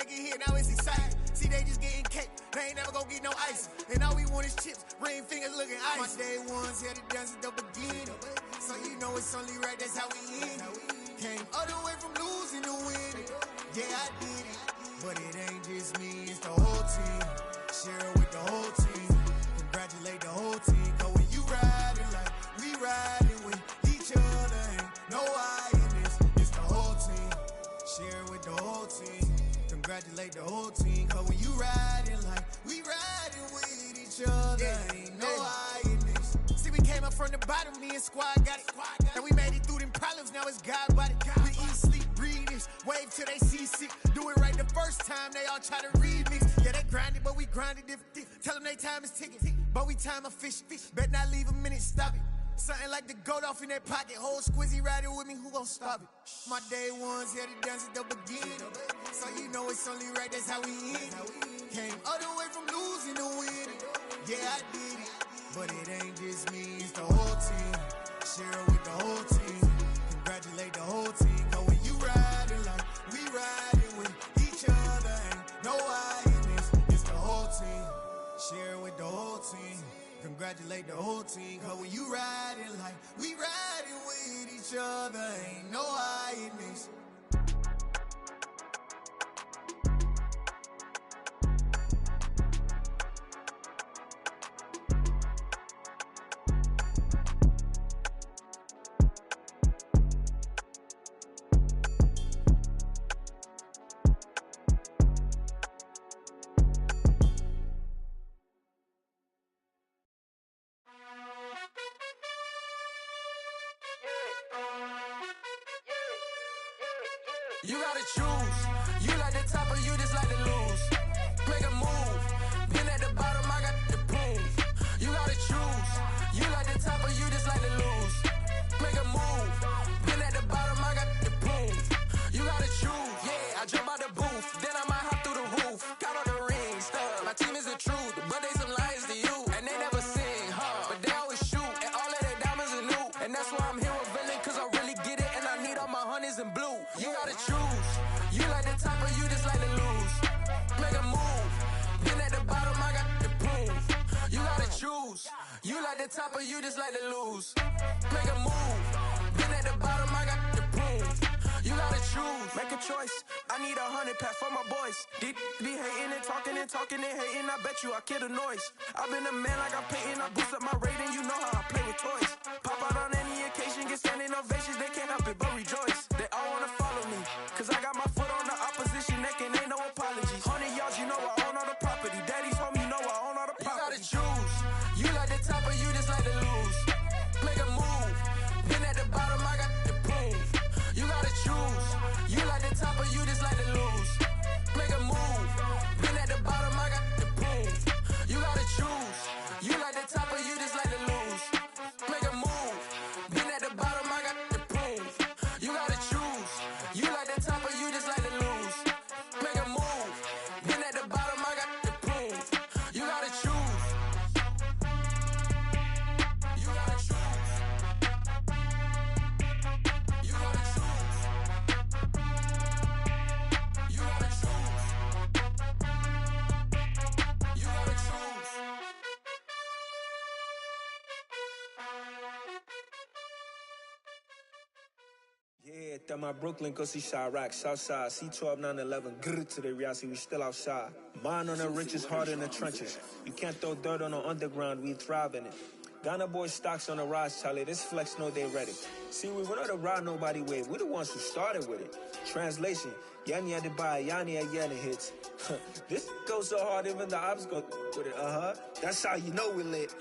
make it here, now it's exciting. See, they just getting cake, they ain't never gonna get no ice. And all we want is chips, ring fingers looking ice. My day ones here to dance at the beginning. So you know it's only right, that's how we end it. Came all the way from losing to winning. Yeah, I did it. But it ain't just me, it's the whole team. Share it with the whole team. Congratulate the whole team. Cause when you riding like we riding with each other, ain't no I in this. It's the whole team. Share it with the whole team. Congratulate the whole team. Cause when you riding like we riding with each other, ain't no I in this. See, we came up from the bottom, me and squad got it. And we made it through them problems, now it's God body. We eat, sleep, breathe this. Wave till they see sick. Do it right the first time, they all try to remix. Yeah, they grinded, but we grinded different. Tell them they time is ticking, but we time a fish. Bet not leave a minute, stop it. Something like the goat off in their pocket. Whole squizzy riding with me, who gon' stop it? My day ones here to dance at the beginning. So you know it's only right, that's how we end it. Came all the way from losing to winning. Yeah, I did it. But it ain't just me, it's the whole team. Share it with the whole team. Congratulate the whole team. Cause when you riding like we riding with each other, ain't no I in this. It's the whole team. Share it with the whole team. Congratulate the whole team. Cause when you riding like we riding with each other, ain't no I in this. You gotta choose. You like the top or you just like to lose. Make a move. Been at the bottom, I got the proof. You gotta choose. You like the top or you just like to lose. Make a move. Been at the bottom, I got the proof. You gotta choose. Yeah, I jump out the booth. Then I might hop through the roof. Count on the rings. My team is the truth, but they some liars to you. And they never sing, but they always shoot. And all of their diamonds are new. And that's why I'm here with Villain, cause I really get it. And I need all my honeys in blue. You gotta choose. You like the top or you just like to lose. Make a move. Been at the bottom, I got the proof. You gotta choose. You like the top or you just like to lose. Make a move. Been at the bottom, I got the proof. You gotta choose. Make a choice. I need 100 pass for my boys. Deep be hating and talking and hating. I bet you I kill the noise. I've been a man like I'm painting. I boost up my rating. You know how I play with toys. Pop out on any occasion, get standing ovations. They can't help it but rejoice. They all wanna follow me, cause I got my foot on the opposition neck and ain't no apologies. 100 yards, you know I own all the property. Daddy's home, you know I own all the property. You gotta choose. You like the top or you just like to lose. Make a move. Been at the bottom, I got the proof. You gotta choose. You like the top or you just like to lose. Make a move. Been at the bottom, I got the proof. You gotta choose. You like the top or you just like to lose. Make a move. Been at the bottom, I got the proof. You gotta choose. You like the top or you just like to lose. Make a move. Been at the bottom, I got the proof. You gotta choose. You gotta choose. You gotta choose. You gotta choose. You gotta choose. Yeah, that my Brooklyn, go see Chirac, Southside, C12, 911, grrr to the reality, we still outside. Mine on the riches, hard in the trenches. You can't throw dirt on the underground, we thrive in it. Ghana boys stocks on the rise, Charlie, this flex know they ready. See, we were not to ride nobody wave, we the ones who started with it. Translation, Yanni had to buy, Yanni had Yanni hits. This goes so hard, even the ops go with it, That's how you know we lit.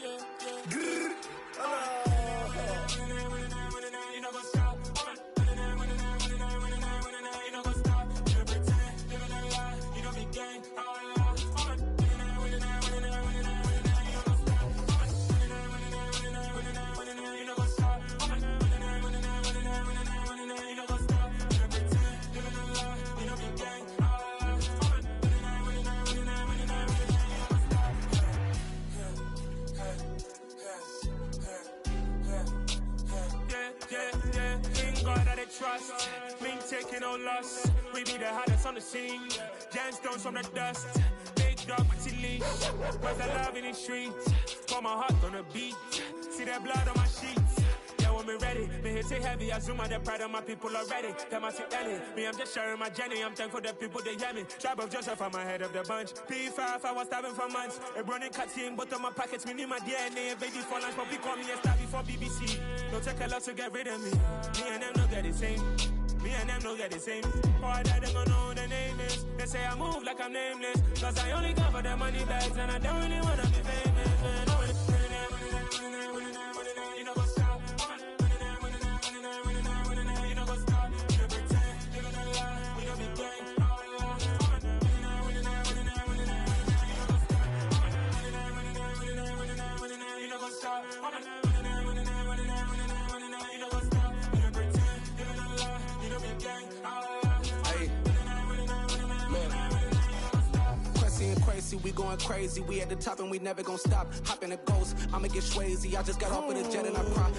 Grrr, no loss. We be the hottest on the scene. Gemstones from the dust. Big dog, leash. Where's the love in the streets? Pour my heart on the beat. See that blood on my sheets. Yeah, when me ready, me hit it heavy. I zoom out the pride of my people already. Them I see Ellie. Me, I'm just sharing my journey. I'm thankful the people they hear me. Tribe of Joseph, I'm ahead of the bunch. P5, I was starving for months. A running cut seeing both of my pockets. Me need my DNA. Baby for lunch, but we call me a star before BBC. Don't take a lot to get rid of me. Me and them don't get the same. Me and them don't get the same. Boy, that they gonna know who the name is. They say I move like I'm nameless. Cause I only cover the money bags and I don't really wanna be famous, man. You know what's up? You know what's up? You pretend, you gonna lie, we don't be gang. You know what's up? We going crazy, we at the top and we never gonna stop. Hop in a ghost, I'ma get Swayze. I just got off with a jet and I cry.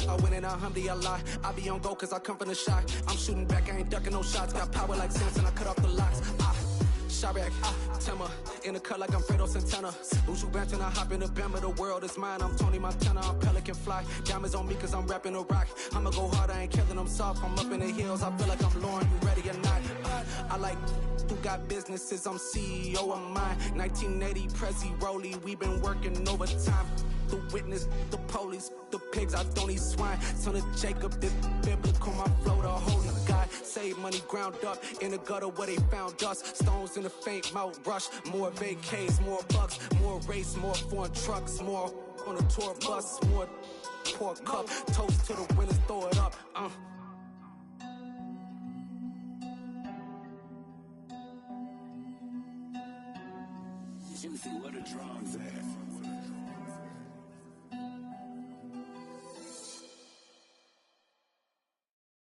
I win in a Humvee, I lie. I be on go cause I come from the shot. I'm shooting back, I ain't ducking no shots. Got power like Samson, I cut off the locks. Shabak, Timmer, in the cut like I'm Fredo Santana. Uju Banton, I hop in the Bama, the world is mine. I'm Tony Montana, I'm Pelican Fly. Diamonds on me cause I'm rapping a rock. I'ma go hard, I ain't killing them soft. I'm up in the hills, I feel like I'm Lauren, you ready or not? I like who got businesses, I'm CEO of mine. 1980, Prezi Rolly, we been working overtime. The witness, the police, the pigs, I don't eat swine. Son of Jacob, this biblical, my flow, the holy God. Save money ground up in the gutter where they found us. Stones in the faint mouth rush. More vacays, more bucks, more race, more foreign trucks, more on a tour bus, more pour cup. Toast to the winners, throw it up. Juicy, where the drums at?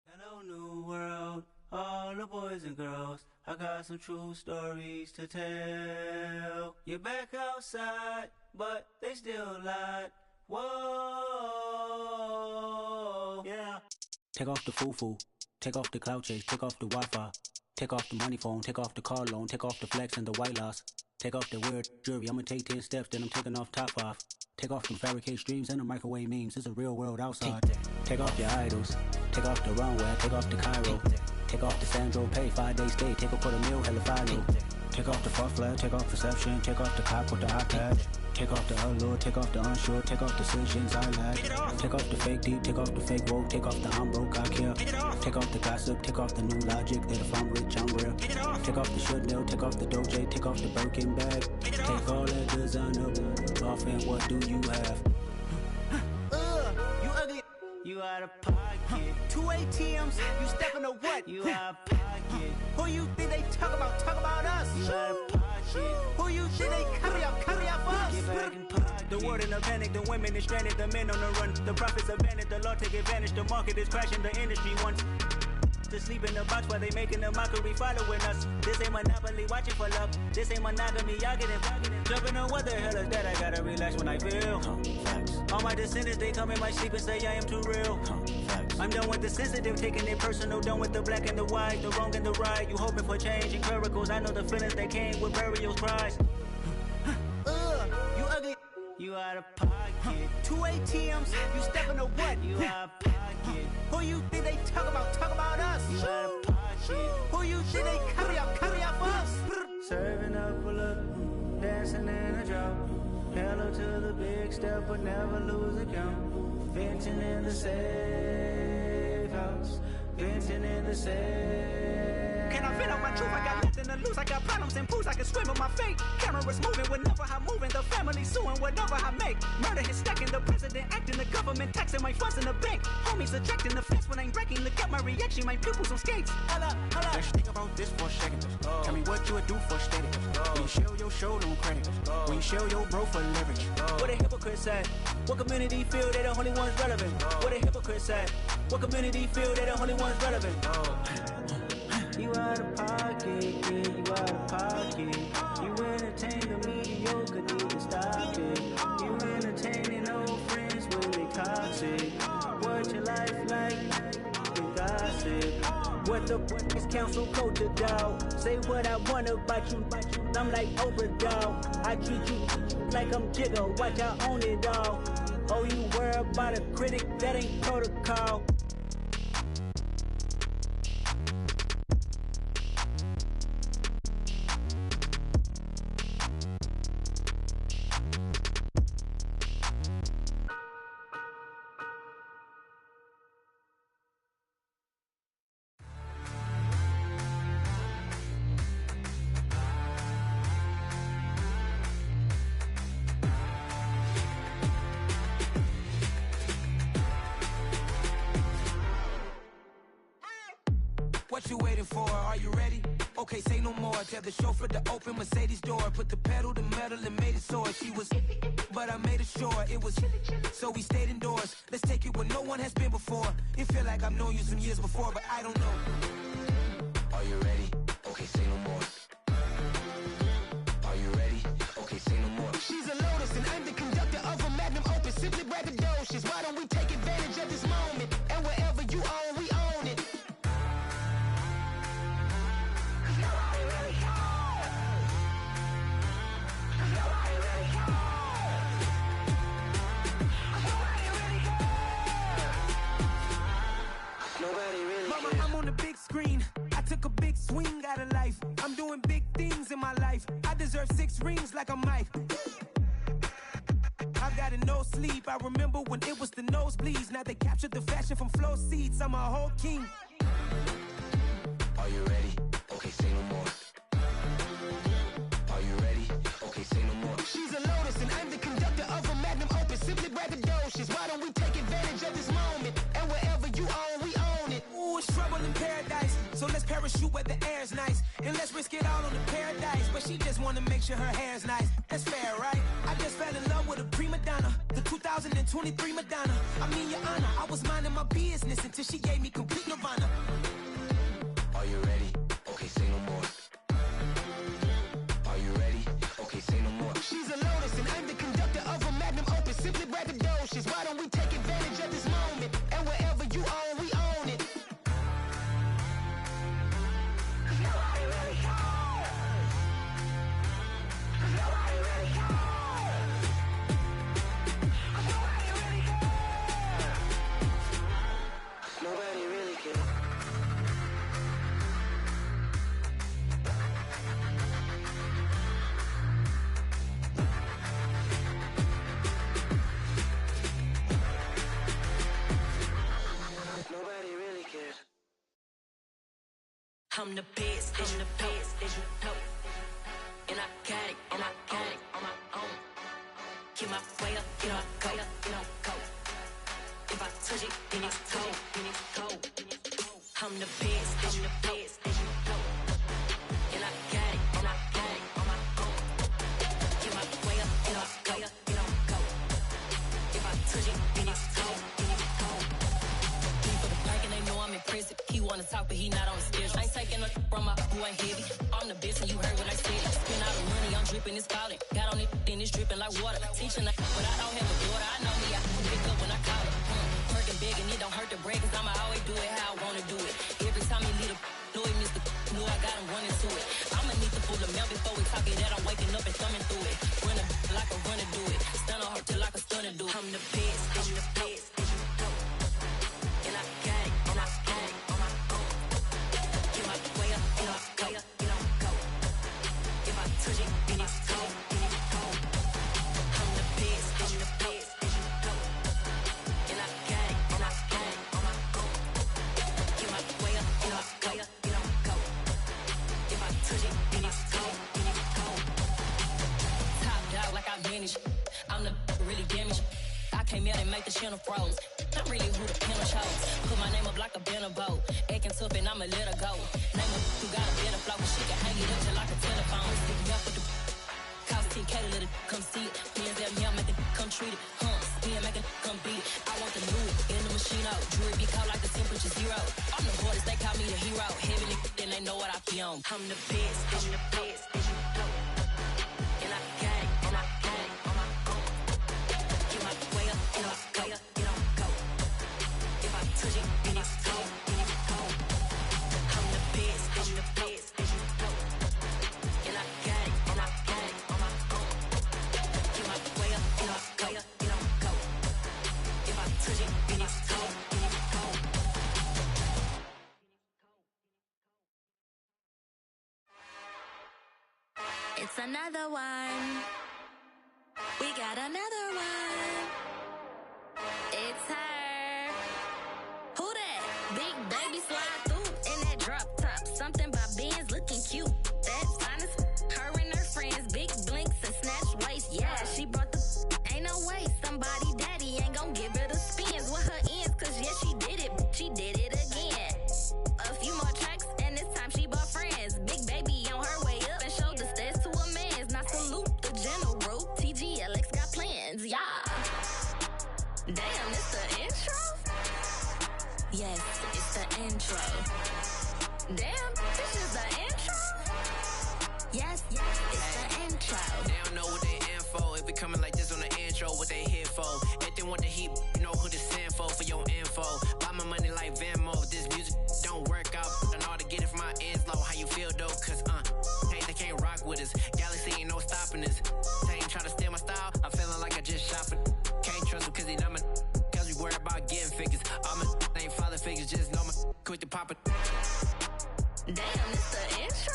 Hello, new world, all the boys and girls. I got some true stories to tell. You're back outside, but they still lied. Whoa, yeah. Take off the foo-foo, take off the cloud chase, take off the Wi-Fi. Take off the money phone, take off the car loan, take off the flex and the white loss. Take off the weird jewelry, I'ma take 10 steps, then I'm taking off top off. Take off them fabricate streams and the microwave memes, it's a real world outside. Take off your idols, take off the runway, take off the Cairo. Take off the Sandro Pay, 5-day stay, take off for the meal, hella follow. Take off the fuck flag, take off perception, take off the cop with the iPad. Take off the allure, take off the unsure, take off decisions I lack. Take off the fake deep, take off the fake woke, take off the I'm broke, I care. Take off the gossip, take off the new logic, that if I'm rich, I'm real. Take off the Chanel, take off the Doja, take off the Birkin bag. Take all that designer off and what do you have? You ugly, you out of pocket. 2 ATMs, you stepping to what? You out of pocket. Who you think they talk about us? You out of pocket. Who you think they carry out for us? Get back in pocket. The world in a panic, the women is stranded, the men on the run. The profits abandoned, the law take advantage, the market is crashing, the industry wants to sleep in the box while they making a mockery following us. This ain't Monopoly, watching for love. This ain't monogamy, y'all get it. Jumping on what the hell is that? I gotta relax when I feel. All my descendants, they come in my sleep and say I am too real. I'm done with the sensitive, taking it personal. Done with the black and the white, the wrong and the right. You hoping for change and miracles. I know the feelings that came with burial cries. You ugly. You out of pocket. 2 ATMs, you stepping to what? You out of pocket. Who you think they talk about us? You out of pocket. Who you think they carry out for us? Serving up a look, dancing in a drop. Hello to the big step, but never lose a count. Venting in the safe house. Venting in the safe. Can I vent out my truth? I got nothing to lose. I got problems and pools. I can swim with my fate. Cameras moving whenever I'm moving. The family suing whatever I make. Murder is stacking. The president acting. The government taxing my funds in the bank. Homies ejecting the fence when I'm breaking. Look at my reaction. My pupils on skates. Hold up. Let's think about this for a second. Tell me what you would do for status. When you show your show no credit. When you show your bro for leverage. What a hypocrite said. What community feel they the only ones relevant? What a hypocrite said. What community feel they the only ones relevant? You out of pocket, yeah, you out of pocket. You entertain the mediocre, need to stop it. You entertaining old friends when they toxic. What your life like? The gossip. What the is council culture, dog. Say what I want about you, I'm like Oprah, dog. I treat you like I'm Jigga, watch I own it, dog. Oh, you worry about a critic, that ain't protocol. What you waiting for? Are you ready? Okay, say no more. Tell the chauffeur to open Mercedes door. Put the pedal to metal and made it soar. She was, but I made it sure it was. So we stayed indoors. Let's take it where no one has been before. It feel like I've known you some years before, but I don't know. Are you ready? Okay, say no more. Are you ready? Okay, say no more. She's a Lotus and I'm the conductor of a magnum opus. Simply braggadocious. Why don't we take advantage of this moment? And wherever you own, we own it. I'm on the big screen. I took a big swing out of life. I'm doing big things in my life. I deserve 6 rings like I'm Mike. I've got no sleep. I remember when it was the nosebleeds. Now they captured the fashion from floor seats. I'm a whole king. Are you ready? Okay, say no more. Are you ready? Okay, say no more. She's a Lotus and I'm the conductor of a magnum opus. Simply braggadocious. Why don't we take advantage of this moment? And wherever you own, we own it. Ooh, it's trouble in paradise. So let's parachute where the air's nice. And let's risk it all on the paradise. But she just wanna make sure her hair's nice. That's fair, right? I just fell in love with a prima donna. The 2023 Madonna. I mean, your honor, I was minding my business until she gave me complete nirvana. Are you ready? Okay, say no more. Are you ready? Okay, say no more. She's a Lotus and I'm the conductor of a magnum opus. Simply braggadocious. Why don't we take advantage of this moment? And wherever you own, we own it. Nobody really cares. Nobody really cares. Nobody really cares. Nobody really cares. Nobody really cares. I'm the best, I'm the best, as you know. And I got it, and I got it on my own. Get my way up, get on go, get on go. If I touch it, then it's cold, then it's cold. I'm the best, I'm the best, as you know. And I got it, and I got it on my own. Get my way up, get on go, get on go. If I touch it, then it's cold, then it's cold. For the park and they know I'm impressive. He wanna talk, but he not on the schedule. I ain't taking a from my who ain't heavy. I'm the best, and you heard what I said. Spend all the money, I'm dripping, it's falling. Got on it, then it's dripping like water. Teaching her, but I don't have a daughter. I know me, I can pick up when I call her. Working big, and it don't hurt to break, cause I'ma always do it how I wanna do it. Every time he lead a know he missed the know I got him running to it. I'ma need the full amount before we talk it that I'm waking up and thumbing through it. Run a like a runner do it. Stun on her till I can stun and do it. I'm the best, I'm the best, as you know. And I got it, and I got it on my own. Get my way up, get on go, get on go. If I touch it, then it's cold, then it's cold. I'm the best, I'm the best, as you know. And I got it, and I got it on my own. Get my way up, get on go, get on go. If I touch it, then it's cold, then it's cold. Top dog like I manage. I'm the really damaged. I came out and make the channel froze. I'm really who the panel chose. Put my name up like a banner boat. Acting tough and I'ma let her go. Name her who got a better flow. She can hang it up till like a telephone. Stick me up with the cost 10K to let it come see it. Hands at me, I make it come treat it. Spin, make it come beat it. I want the new in the machine out. Jewelry be cold like the temperature 0. I'm the hardest, they call me the hero. Heavy then they know what I be on. I'm the best, I'm the best, as you know. And I got it, and I got it on my own. Get my way up, get on go, get on go. If I touch it, then it's cold, then it's cold. I'm It's another one. We got another one. It's her. Who that? Big baby slide through in that drop top. Something about Benz looking cute. That's honest. Her and her friends, big blinks and snatch waist. Yeah, she brought the. Ain't no way somebody daddy ain't gon' give her the spins with her ends. Cause yeah, she did it. She did it again. A few more tracks and this time she bought friends. Big baby on her way up and showed the stairs to a man's. Now salute the general. TGLX got plans, yeah. Damn, it's the intro? Yes, it's the intro. Damn, this is the intro? Yes, it's the intro. They don't know what they info. If we coming like this on the intro, what they here for? If they want the heat, you know who to send for your info. Buy my money like Venmo. If this music don't work out, and all to get it from my ends low. How you feel though? Cause hey, they can't rock with us. Galaxy ain't no stopping us. They ain't try to steal my style. I'm feeling like I just shot for. Can't trust him cause he not my. Cause we worried about getting figures. All my ain't father figures, just know my quick to pop it. Damn, it's the intro?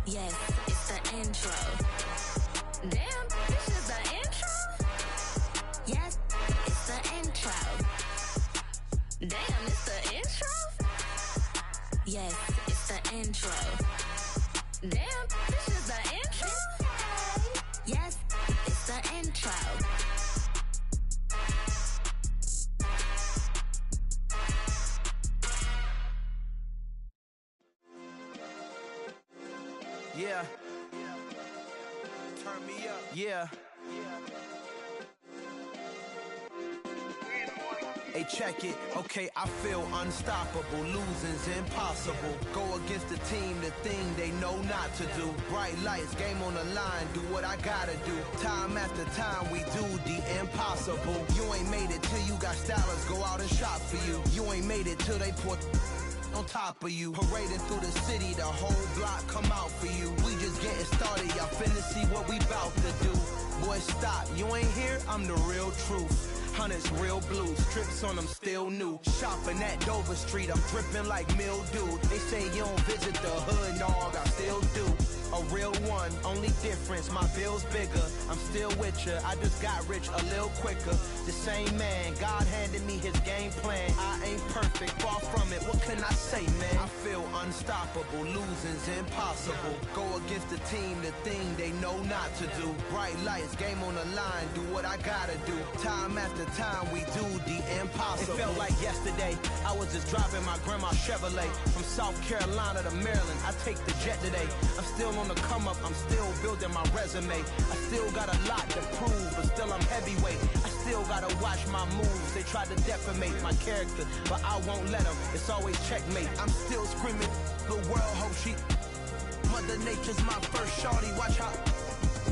Yes, it's the intro. Damn, this is the intro? Yes, it's the intro. Damn, it's the intro? Yes, it's the intro. Damn, this is the intro? Yes, it's the intro. Yeah. Turn me up. Yeah. Hey, check it. Okay, I feel unstoppable. Losing's impossible. Go against the team, the thing they know not to do. Bright lights, game on the line. Do what I gotta do. Time after time, we do the impossible. You ain't made it till you got stylists go out and shop for you. You ain't made it till they put on top of you. Parading through the city, the whole block come out for you. We just getting started, y'all finna see what we bout to do. Boy, stop, you ain't here, I'm the real truth. Hunters, real blue, strips on them still new. Shopping at Dover Street, I'm dripping like mildew. They say you don't visit the hood, dog, I still do. A real one, only difference, my bill's bigger. I'm still with ya, I just got rich a little quicker. The same man, God handed me his game plan. I ain't perfect, far from it, what can I say, man? I feel unstoppable, losing's impossible. Go against the team, the thing they know not to do. Bright lights, game on the line, do what I gotta do. Time after time, we do the impossible. It felt like yesterday, I was just driving my grandma's Chevrolet. From South Carolina to Maryland, I take the jet today. I'm still on the come up, I'm still building my resume. I still got a lot to prove, but still I'm heavyweight. I still gotta watch my moves. They try to defamate my character, but I won't let them. It's always checkmate. I'm still screaming, the world hope she. Mother Nature's my first shorty, watch how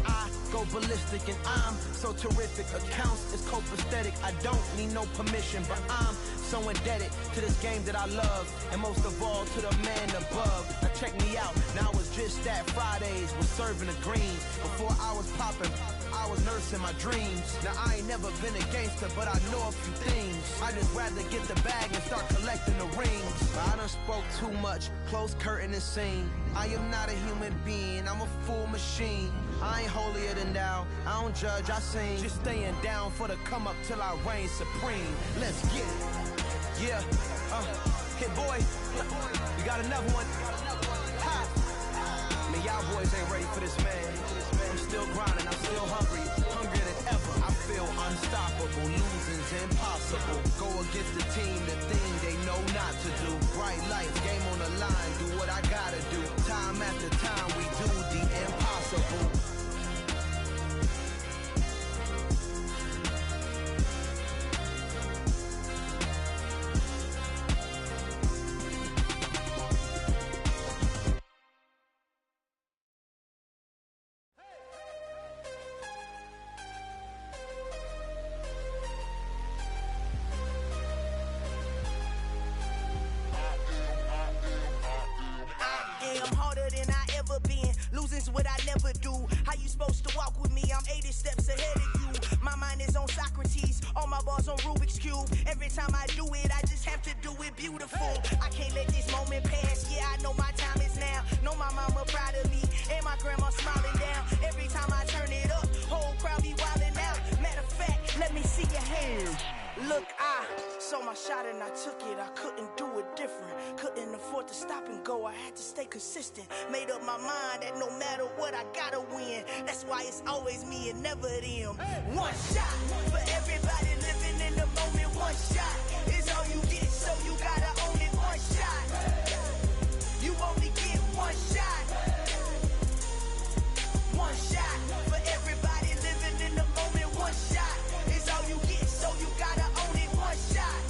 I go ballistic and I'm so terrific. Accounts is copacetic, I don't need no permission, but I'm so indebted to this game that I love, and most of all to the man above. Now check me out, now it's just that Fridays was serving the greens. Before I was popping, I was nursing my dreams. Now I ain't never been a gangster, but I know a few things. I just rather get the bag and start collecting the rings. But I done spoke too much, close curtain and scene. I am not a human being, I'm a full machine. I ain't holier than thou, I don't judge, I sing. Just staying down for the come up till I reign supreme. Let's get it. Yeah, Hit boy, we got another one. Ha! Man, y'all boys ain't ready for this, man. I'm still grinding, I'm still hungry, hungrier than ever. I feel unstoppable, losing's impossible. Go against the team, the thing they know not to do. Bright lights, game on the line, do what I gotta do. Time after time, we do the impossible. What I never do. How you supposed to walk with me? I'm 80 steps ahead of you. My mind is on Socrates, all my bars on Rubik's Cube. Every time I do it, I just have to do it beautiful. I can't let this moment pass. Yeah, I know my time is now. Know my mama proud of me, and my grandma smiling down. Every time I turn it up, whole crowd be wildin' out. Matter of fact, let me see your hands. Look, I saw my shot and I took it. I couldn't do it different. Couldn't afford to stop and go. I had to stay consistent. Made up my mind that no matter what, I gotta win. That's why it's always me and never them. One shot for everybody living in the moment. One shot is all you get, so you gotta own it. One shot. You only get one shot. One shot for everybody living in the moment. One shot is all you get, so you gotta own it. One shot.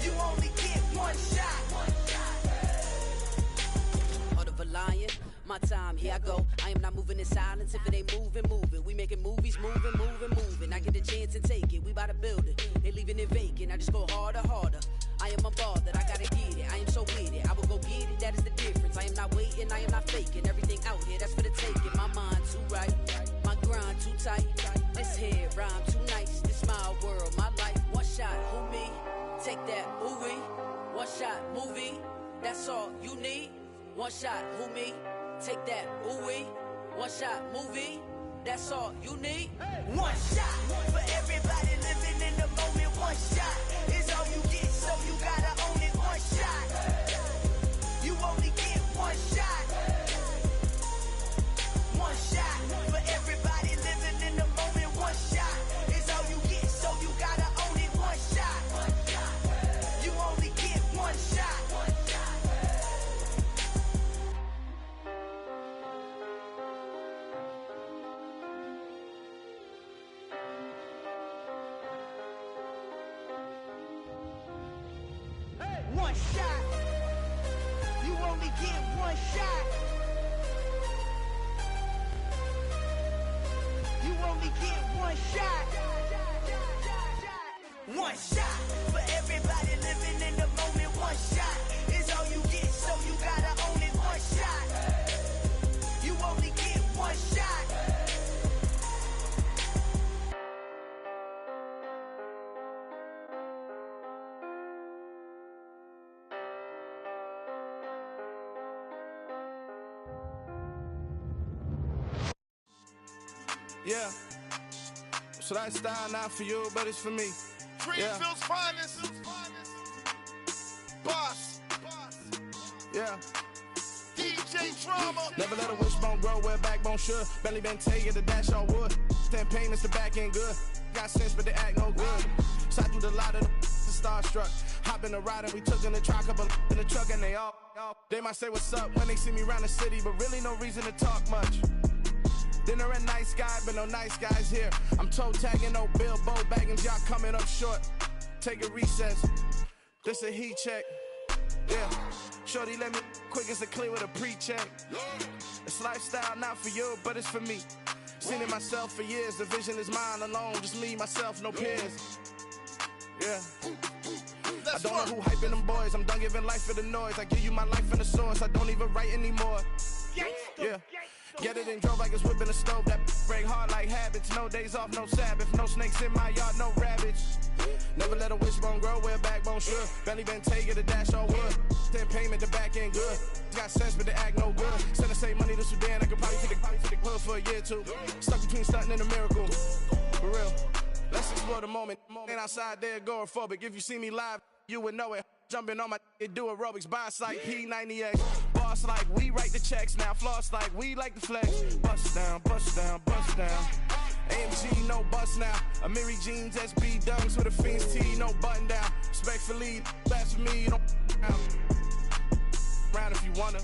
You only get one shot. Heart of a lion, my time, here I go. I am not moving in silence. If it ain't moving, moving. We making movies, moving, moving, moving. I get a chance and take it. We bout to build it. They leaving it vacant. I just go harder, harder. I am a ball that I gotta get it. I am so with it. I will go get it. That is the difference. I am not waiting. I am not faking. Everything out here, that's for the taking. My mind too right. My grind too tight. This here rhyme too nice. This my world, my life. One shot, who me? Take that, ooh-wee. One shot, movie. That's all you need. One shot, who me? Take that, ooh-wee. One shot, movie. That's all you need. One shot for everybody living in the moment. One shot is all you get, so you gotta own it. One shot. You only get one shot. One shot for everybody living in the moment. One shot is all you get, so you gotta own it. One shot. You only get one shot. One shot. You only get one shot. You only get one shot. One shot for everybody living in the moment. One shot is all you get, so you gotta own it. One shot. You only get one shot. Yeah, so that style not for you, but it's for me. Greenfield's finest. Boss. Yeah. DJ Drama. Never let a wishbone grow where backbone should. Belly been taking the dash all wood. 10 payments, the back end good. Got sense, but they act no good. Side through the lot of the starstruck. Hop in the ride and we took in the truck, couple in the truck and they all. They might say what's up when they see me around the city, but really no reason to talk much. Dinner a nice guy, but no nice guys here. I'm toe tagging, no Bilbo bagging, y'all coming up short. Take a recess. This a heat check. Yeah. Shorty let me quick as a clear with a pre-check. It's lifestyle not for you, but it's for me. Seen it myself for years. The vision is mine alone. Just me, myself, no peers. Yeah. I don't know who hyping them boys. I'm done giving life for the noise. I give you my life in the source. I don't even write anymore. Yeah. Get it and drove like it's whipping a stove. That break hard like habits. No days off, no Sabbath. No snakes in my yard, no rabbits. Never let a wishbone grow where backbone should. Belly been taking the dash all wood. 10 payment, the back end good. Got sense, but they act no good. Send the same money to Sudan. I could probably take the hood for a year or two. Stuck between stunting and a miracle. For real. Let's explore the moment. Ain't outside there agoraphobic. If you see me live, you would know it. Jumping on my do aerobics, boss like P90X. Boss like we write the checks now. Floss like we like the flex. Bust down, bust down, bust down. AMG, no bust now. Amiri jeans, SB dunks with a Fiends tee, no button down. Respectfully, that's for me, you don't round if you wanna.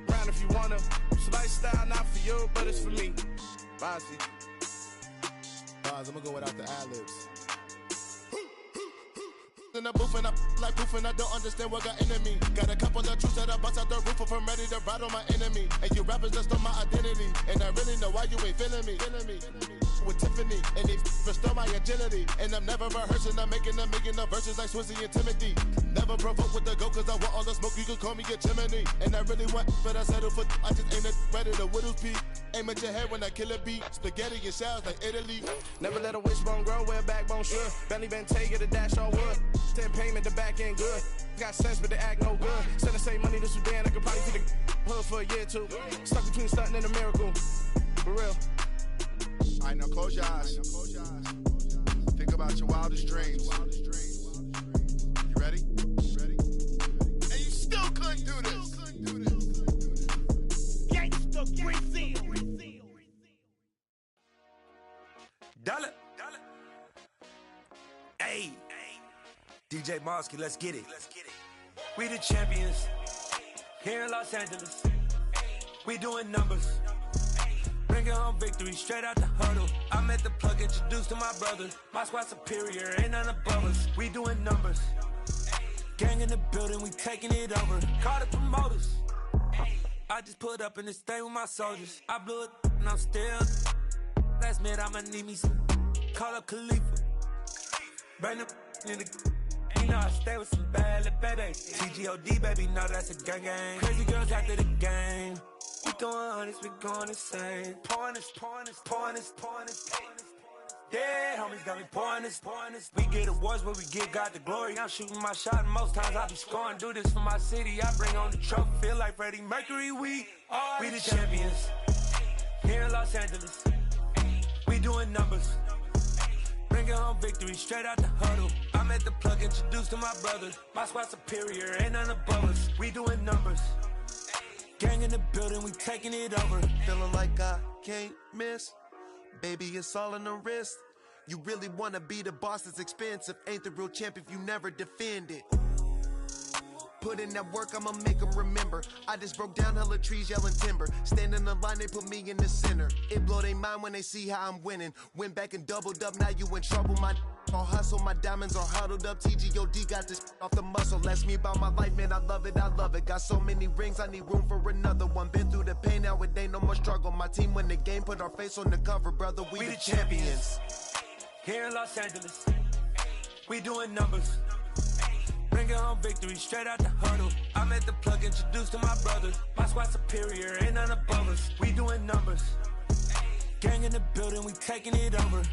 Round if you wanna. It's lifestyle not for you, but it's for me. Bossy. Bars, I'm gonna go without the ad-libs. In the booth and I like proof and I don't understand what got into me. Got a couple of truths that I bust out the roof if I'm ready to battle my enemy. And you rappers just on my identity. And I really know why you ain't feeling me. With Tiffany, and they restore my agility. And I'm never rehearsing, I'm making a million of verses like Swizzy and Timothy. Never provoke with the go, cause I want all the smoke, you can call me a chimney. And I really want, but I settle for, I just ain't ready to Whittles peak. Aim at your head when I kill a beat. Spaghetti and shells like Italy. Never let a wishbone grow where a backbone should. Bentley Bentay, get a dash on wood. 10 payment, the back end good. Got sense, but the act no good. Send the same money to Sudan, I could probably see the hood for a year or two. Stuck between stunting and a miracle. For real. All right, now close your eyes. Think about your wildest dreams. You ready? And you still couldn't do this. Gangsta Brazil. Dollar. Hey. DJ Mosky, let's get it. We the champions. Here in Los Angeles. We doing numbers. Bringing home victory straight out the huddle. I'm at the plug, introduced to my brother. My squad superior, ain't none above us. We doing numbers. Gang in the building, we taking it over. Call the promoters. I just put up in this thing with my soldiers. I blew it and I'm still. Last minute I'ma need me some. Call up Khalifa. Bring them in the. You know I stay with some bad little babies. TGOD baby, know that's a gang gang. Crazy girls after the game. We throwing hundreds, we going insane. Pouring this. Yeah, homies got me pouring this. We get awards where we get God the glory. I'm shooting my shot and most times I be scoring. Do this for my city, I bring on the trophy. Feel like Freddie Mercury, we the champions. Here in Los Angeles, we doing numbers. Bringing home victory straight out the huddle. I'm at the plug, introduced to my brother. My squad superior, ain't none above us. We doing numbers. Gang in the building, we taking it over. Feeling like I can't miss. Baby, it's all in the wrist. You really wanna be the boss, it's expensive. Ain't the real champ if you never defend it. Put in that work, I'ma make them remember. I just broke down hella trees, yelling timber. Stand in the line, they put me in the center. It blow their mind when they see how I'm winning. Went back and doubled up, now you in trouble. My all hustle, my diamonds are huddled up. TGOD got this off the muscle. Ask me about my life, man, I love it. Got so many rings, I need room for another one. Been through the pain, now it ain't no more struggle. My team win the game, put our face on the cover, brother. We the champions. Here in Los Angeles, we doing numbers. Bringing home victory straight out the huddle. I'm at the plug, introduced to my brother. My squad superior, ain't none above us. We doing numbers. Gang in the building, we taking it over.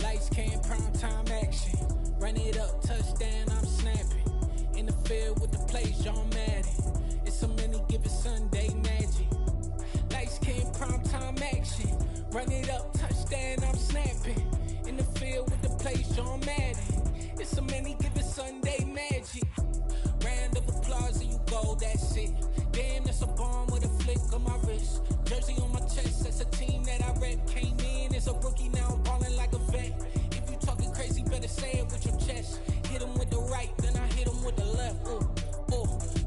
Lights, cam, prime time action. Run it up, touchdown, I'm snapping. In the field with the plays, John Madden. It's so many given Sunday magic. Lights, cam, prime time action. Run it up, touchdown, I'm snapping. In the field with the plays, John Madden. It's so many given Sunday magic. Round of applause and you go, that's it. Damn, that's a bomb with a flick on my wrist. Jersey on my chest, that's a team that I rep. Came in as a rookie, now I'm balling like a vet. If you talking crazy, better say it with your chest. Hit him with the right, then I hit him with the left.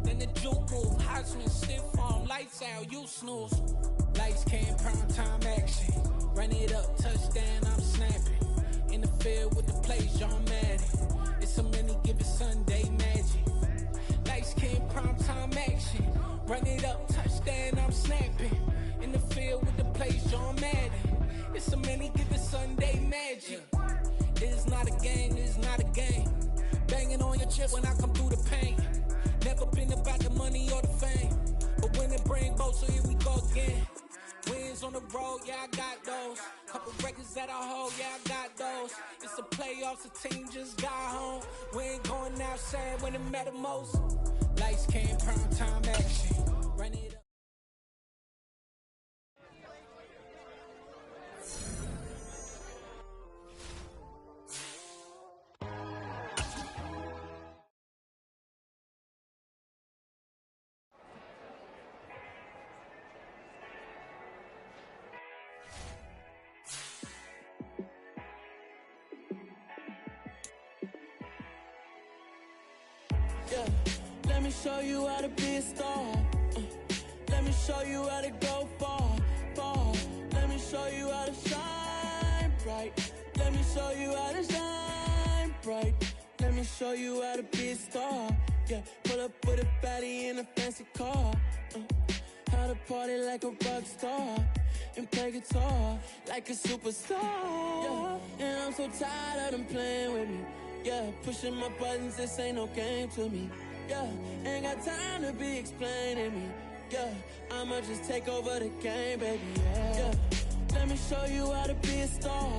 Then the juke move, Heisman, stiff arm, lights out, you snooze. Lights, cam, prime time action. Run it up, touchdown, I'm snapping. In the field with the plays, John Madden. It's so many given Sunday magic. Lights, cam, prime time action. Run it up, touchdown, I'm snapping. In the field with the plays, John Madden. It's so many given Sunday magic. It is not a game, it is not a game. Banging on your chest when I come through the pain. Never been about the money or the fame. But when it bring both, so here we go again. Wins on the road, yeah, I got those. Couple records that I hold, yeah, I got those. It's the playoffs, the team just got home. We ain't going outside when it matter most. Lights, cam, prime time action. Run it up. Yeah, let me show you how to be a star. Let me show you how to go far, far. Let me show you how to shine bright. Let me show you how to shine bright. Let me show you how to be a star. Yeah, pull up with a baddie in a fancy car. How to party like a rock star and play guitar like a superstar. Yeah, and I'm so tired of them playing with me. Yeah, pushing my buttons, this ain't no game to me. Yeah, ain't got time to be explaining me. Yeah, I'ma just take over the game, baby. Yeah, let me show you how to be a star.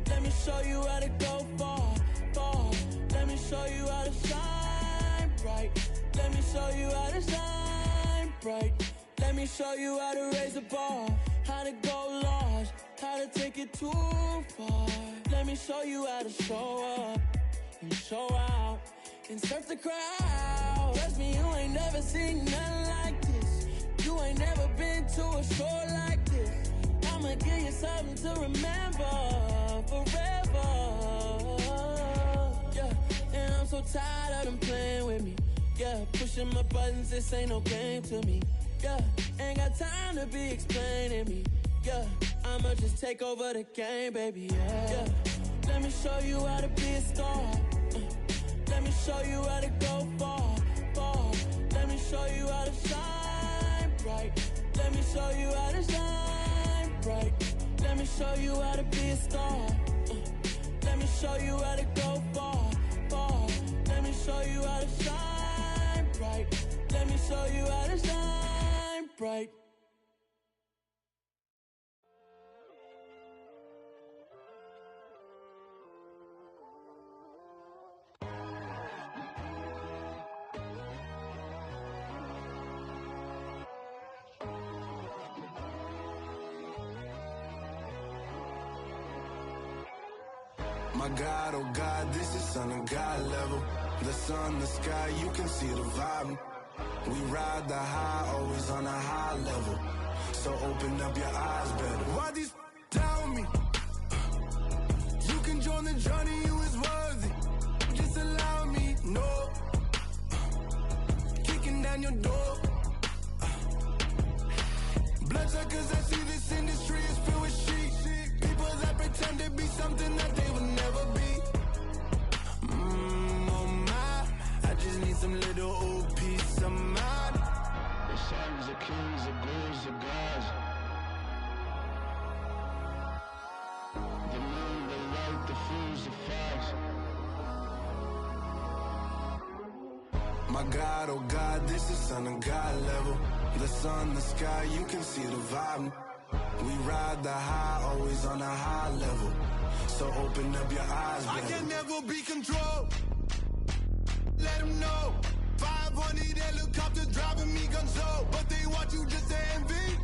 Let me show you how to go far, far. Let me show you how to shine bright. Let me show you how to shine bright. Let me show you how to raise a bar, how to go large, how to take it too far. Let me show you how to show up and show out and surf the crowd. Trust me, you ain't never seen nothing like this. You ain't never been to a show like this. I'ma give you something to remember forever. Yeah, and I'm so tired of them playing with me. Yeah, pushing my buttons, this ain't no game to me. Yeah, ain't got time to be explaining me. Yeah, I'ma just take over the game, baby. Yeah, let me show you how to be a star. Let me show you how to go far, far. Let me show you how to shine bright. Let me show you how to shine bright. Let me show you how to be a star. Let me show you how to go far, far. Let me show you how to shine bright. Let me show you how to shine bright. My God, oh God, this is Son of God level. The sun, the sky, you can see the vibe. We ride the high, always on a high level. So open up your eyes better. Why these tell me? You can join the journey, you is worthy. Just allow me, no. Kicking down your door. Bloodsuckers, I see this industry is filled with sheep. People that pretend to be something that they will never be. Oh my, I just need some little old peace of mind. The sons of kings, the ghouls, the gods. The moon, the light, the fools, the facts. My God, oh God, this is Son of God level. The sun, the sky, you can see the vibe. We ride the high, always on a high level. So open up your eyes, baby. I can never be controlled. Let them know. 500 helicopters driving me gunso. But they want you just to envy.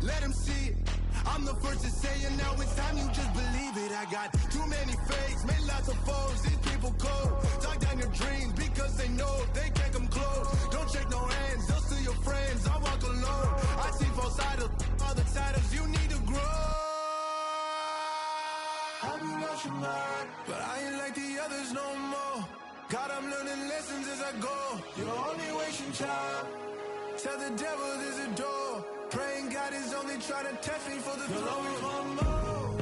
Let them see it. I'm the first to say it, now it's time you just believe it. I got too many fakes, made lots of foes. These people cold. Talk down your dreams because they know they can't come close. Don't shake no hands, they'll steal your friends. I walk alone. I see both sides, all the titles you need to grow. I've been watching mine, But I ain't like the others no more. God, I'm learning lessons as I go. you're only wasting time. Tell the devil there's a door. Praying God is only trying to test me for the You'll throne. always want more.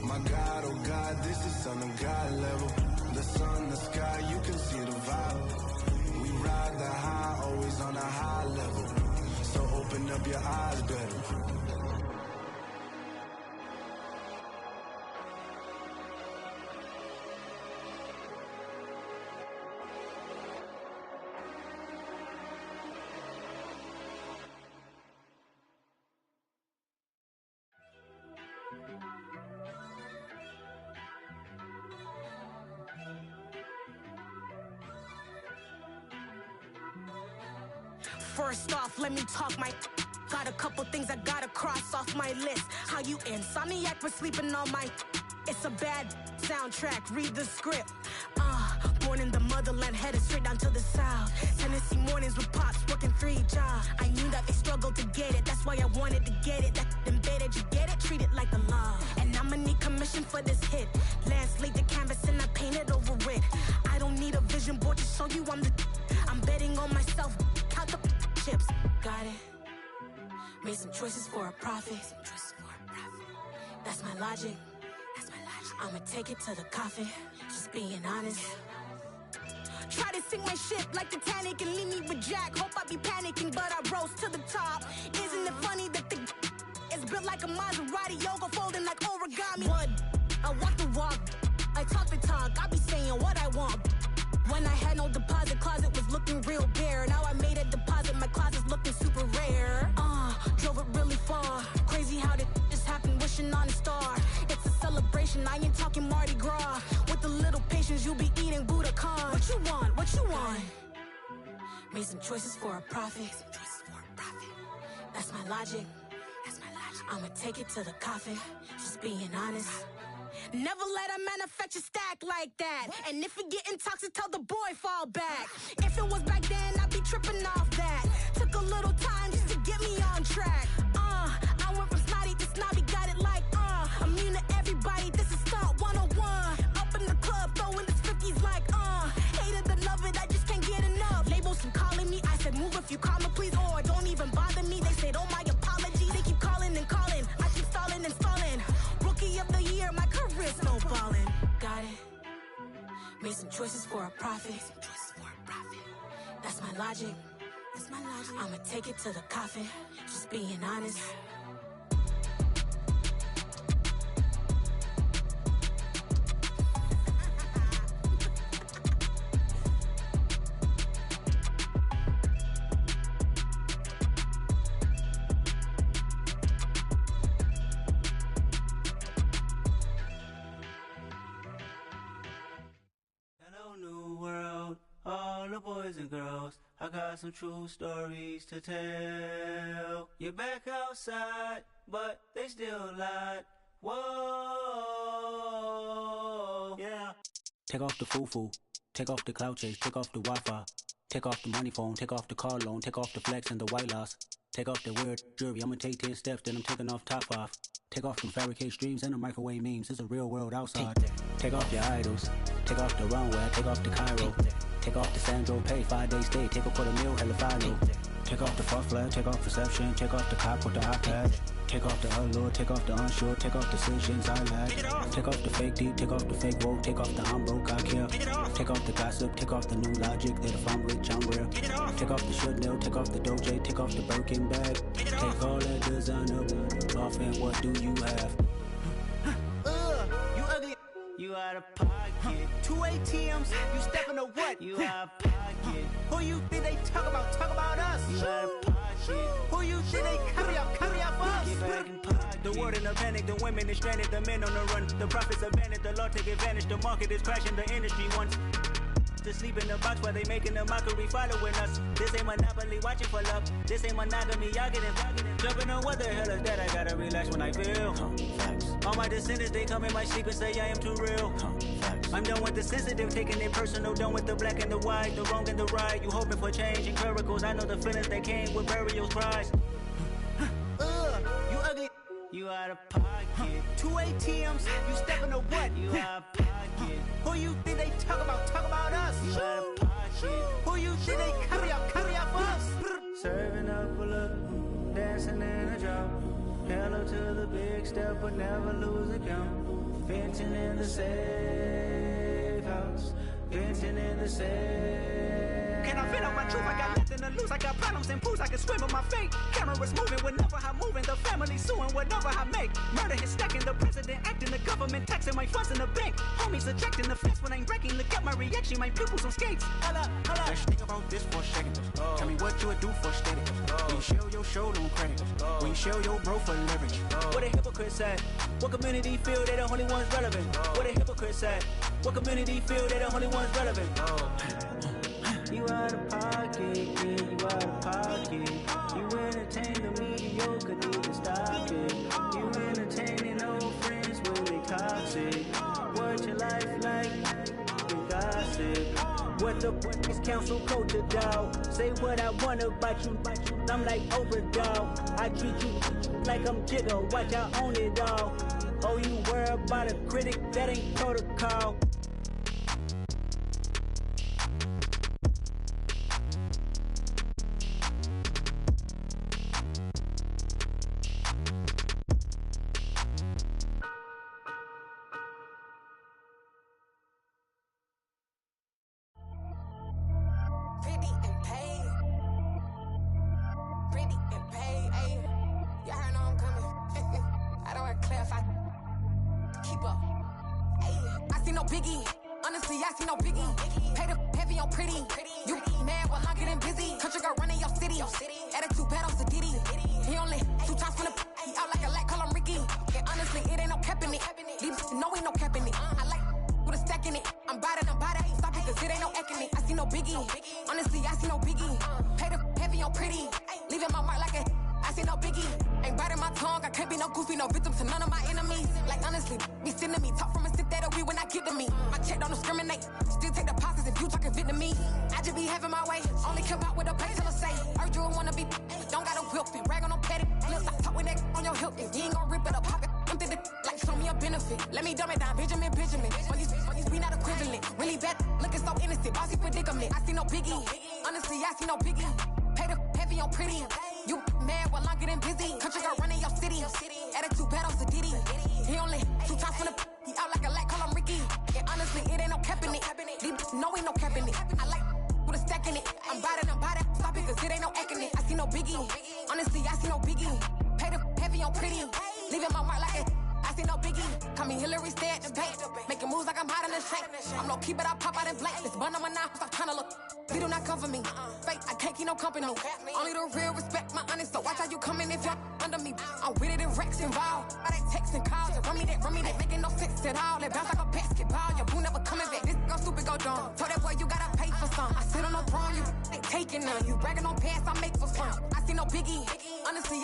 My God, oh God, this is Son of God level. The sun, the sky, you can see the vibe. We ride the high, always on a high level. So open up your eyes better. First off, let me talk my. Got a couple things I gotta cross off my list. How you insomniac for sleeping on my. It's a bad soundtrack, read the script. Born in the mother. motherland, headed straight down to the south. Tennessee mornings with pops, working 3 jobs. I knew that they struggled to get it, that's why I wanted to get it. That embedded, you get it, treat it like a law. And I'ma need commission for this hit. Last laid the canvas and I painted over it. I don't need a vision board to show you I'm betting on myself, count the chips. Got it. Made some choices for a profit. That's my logic. I'ma take it to the coffin, just being honest. Try to sink my ship like Titanic and leave me with Jack. Hope I be panicking, but I rose to the top. Isn't it funny that the is built like a Maserati, yoga folding like origami? What? I walk the walk, I talk the talk, I be saying what I want. When I had no deposit, closet was looking real bare. Now I made a deposit, my closet's looking super rare. Drove it really far. Crazy how did this happen, wishing on a star. It's a celebration, I ain't talking Mardi Gras. With a little patience, you'll be eating Budokan. What you want, what you want? Made some choices for a profit. That's my logic. I'ma take it to the coffin, just being honest. Never let a manufacture stack like that. And if it getting toxic, tell the boy fall back. If it was back then, I'd be tripping off that. Took a little time just to get me on track. I went from snotty to snobby, got it like immune to everybody, this is stunt 101. Up in the club, throwing the 50s like hated to love it, I just can't get enough. Labels from calling me, I said move if you call me please, or don't even bother me. They said oh my apology, they keep calling and calling. I keep stalling and stalling. Rookie of the year, my career snowballing. Got it. Made some choices for a profit. That's my logic. I'ma take it to the coffin, just being honest. Boys and girls, I got some true stories to tell. You're back outside, but they still lied. Whoa, yeah. Take off the foo-foo, take off the cloud chase, take off the Wi-Fi, take off the money phone, take off the car loan, take off the flex and the white loss, take off the weird jewelry. I'ma take 10 steps, then I'm taking off top 5. Take off them fabricated streams and the microwave memes. It's a real world outside. Take off your idols, take off the runway, take off the Cairo. Take off the Sandro Pay, 5-day stay, take a $250,000, hella follow. Take off the fuck flag, take off perception, take off the cop with the iPad. Take off the allure, take off the unsure, take off decisions I lack. Take off the fake deep, take off the fake woke, take off the I'm broke, I care. Take off the gossip, take off the new logic that if I'm rich, I'm rare. Take off the Chanel, take off the Doja, take off the Birkin bag. Take all that designer off and what do you have? You ugly. You out of pocket. 2 ATMs, you stepping to what? You out of pocket. Who you think they talk about? Talk about us. You out of pocket. Who you think they carry up for us? Get back in pocket. The world in a panic, the women is stranded, the men on the run. The profits abandoned, the law take advantage. The market is crashing, the industry wants to sleep in the box while they making a mockery following us. This ain't Monopoly, watching for love. This ain't monogamy, y'all getting jumping on what the hell is that? I gotta relax when I feel. All my descendants, they come in my sleep and say I am too real. I'm done with the sensitive, taking it personal. Done with the black and the white, the wrong and the right. You hoping for change and miracles. I know the feelings that came with burial cries. You ugly. You out of pocket. 2 ATMs, you stepping to what? You out of pocket. Who you think they talk about? Talk about us. You out of pocket. Who you think they carry up for us? Serving up a look, dancing in a drop. Hello to the big step, but never lose a count. Venting in the safe house. Venting in the safe. Can I vent out my truth? I got nothing to lose. I got problems and pools. I can swim with my fate. Cameras moving whenever I'm moving. The family suing whatever I make. Murder is stacking. The president acting. The government taxing my funds in the bank. Homies ejecting the fence when I'm wrecking. Look at my reaction. My pupils on skates. Holla, holla. Let's think about this for a second. Tell me what you would do for steady. When you show your show, don't credit. When you show your bro for leverage. What a hypocrite said. What community feel they the only ones relevant? What a hypocrite said. What community feel they the only ones relevant? You out of pocket, yeah, you out of pocket. You entertain the mediocre, need to stop it. You entertaining old friends when they toxic. What your life like? You gossip. explosive. What the fuck is council culture, dog? Say what I want about you, I'm like overdog. I treat you like I'm Jigga, watch I own it all. Oh, you worry about a critic, that ain't protocol. Only the real respect my honest, so watch how you coming if you're under me. I'm with it in Rex involved. I they texting calls and run me that, making no sense at all. It bounce like a basketball, your boo never coming back. This go stupid, go dumb. Told that boy you gotta pay for some. I sit on no throne, you ain't taking none. You bragging on pants, I make for fun. I see no biggie, honestly, I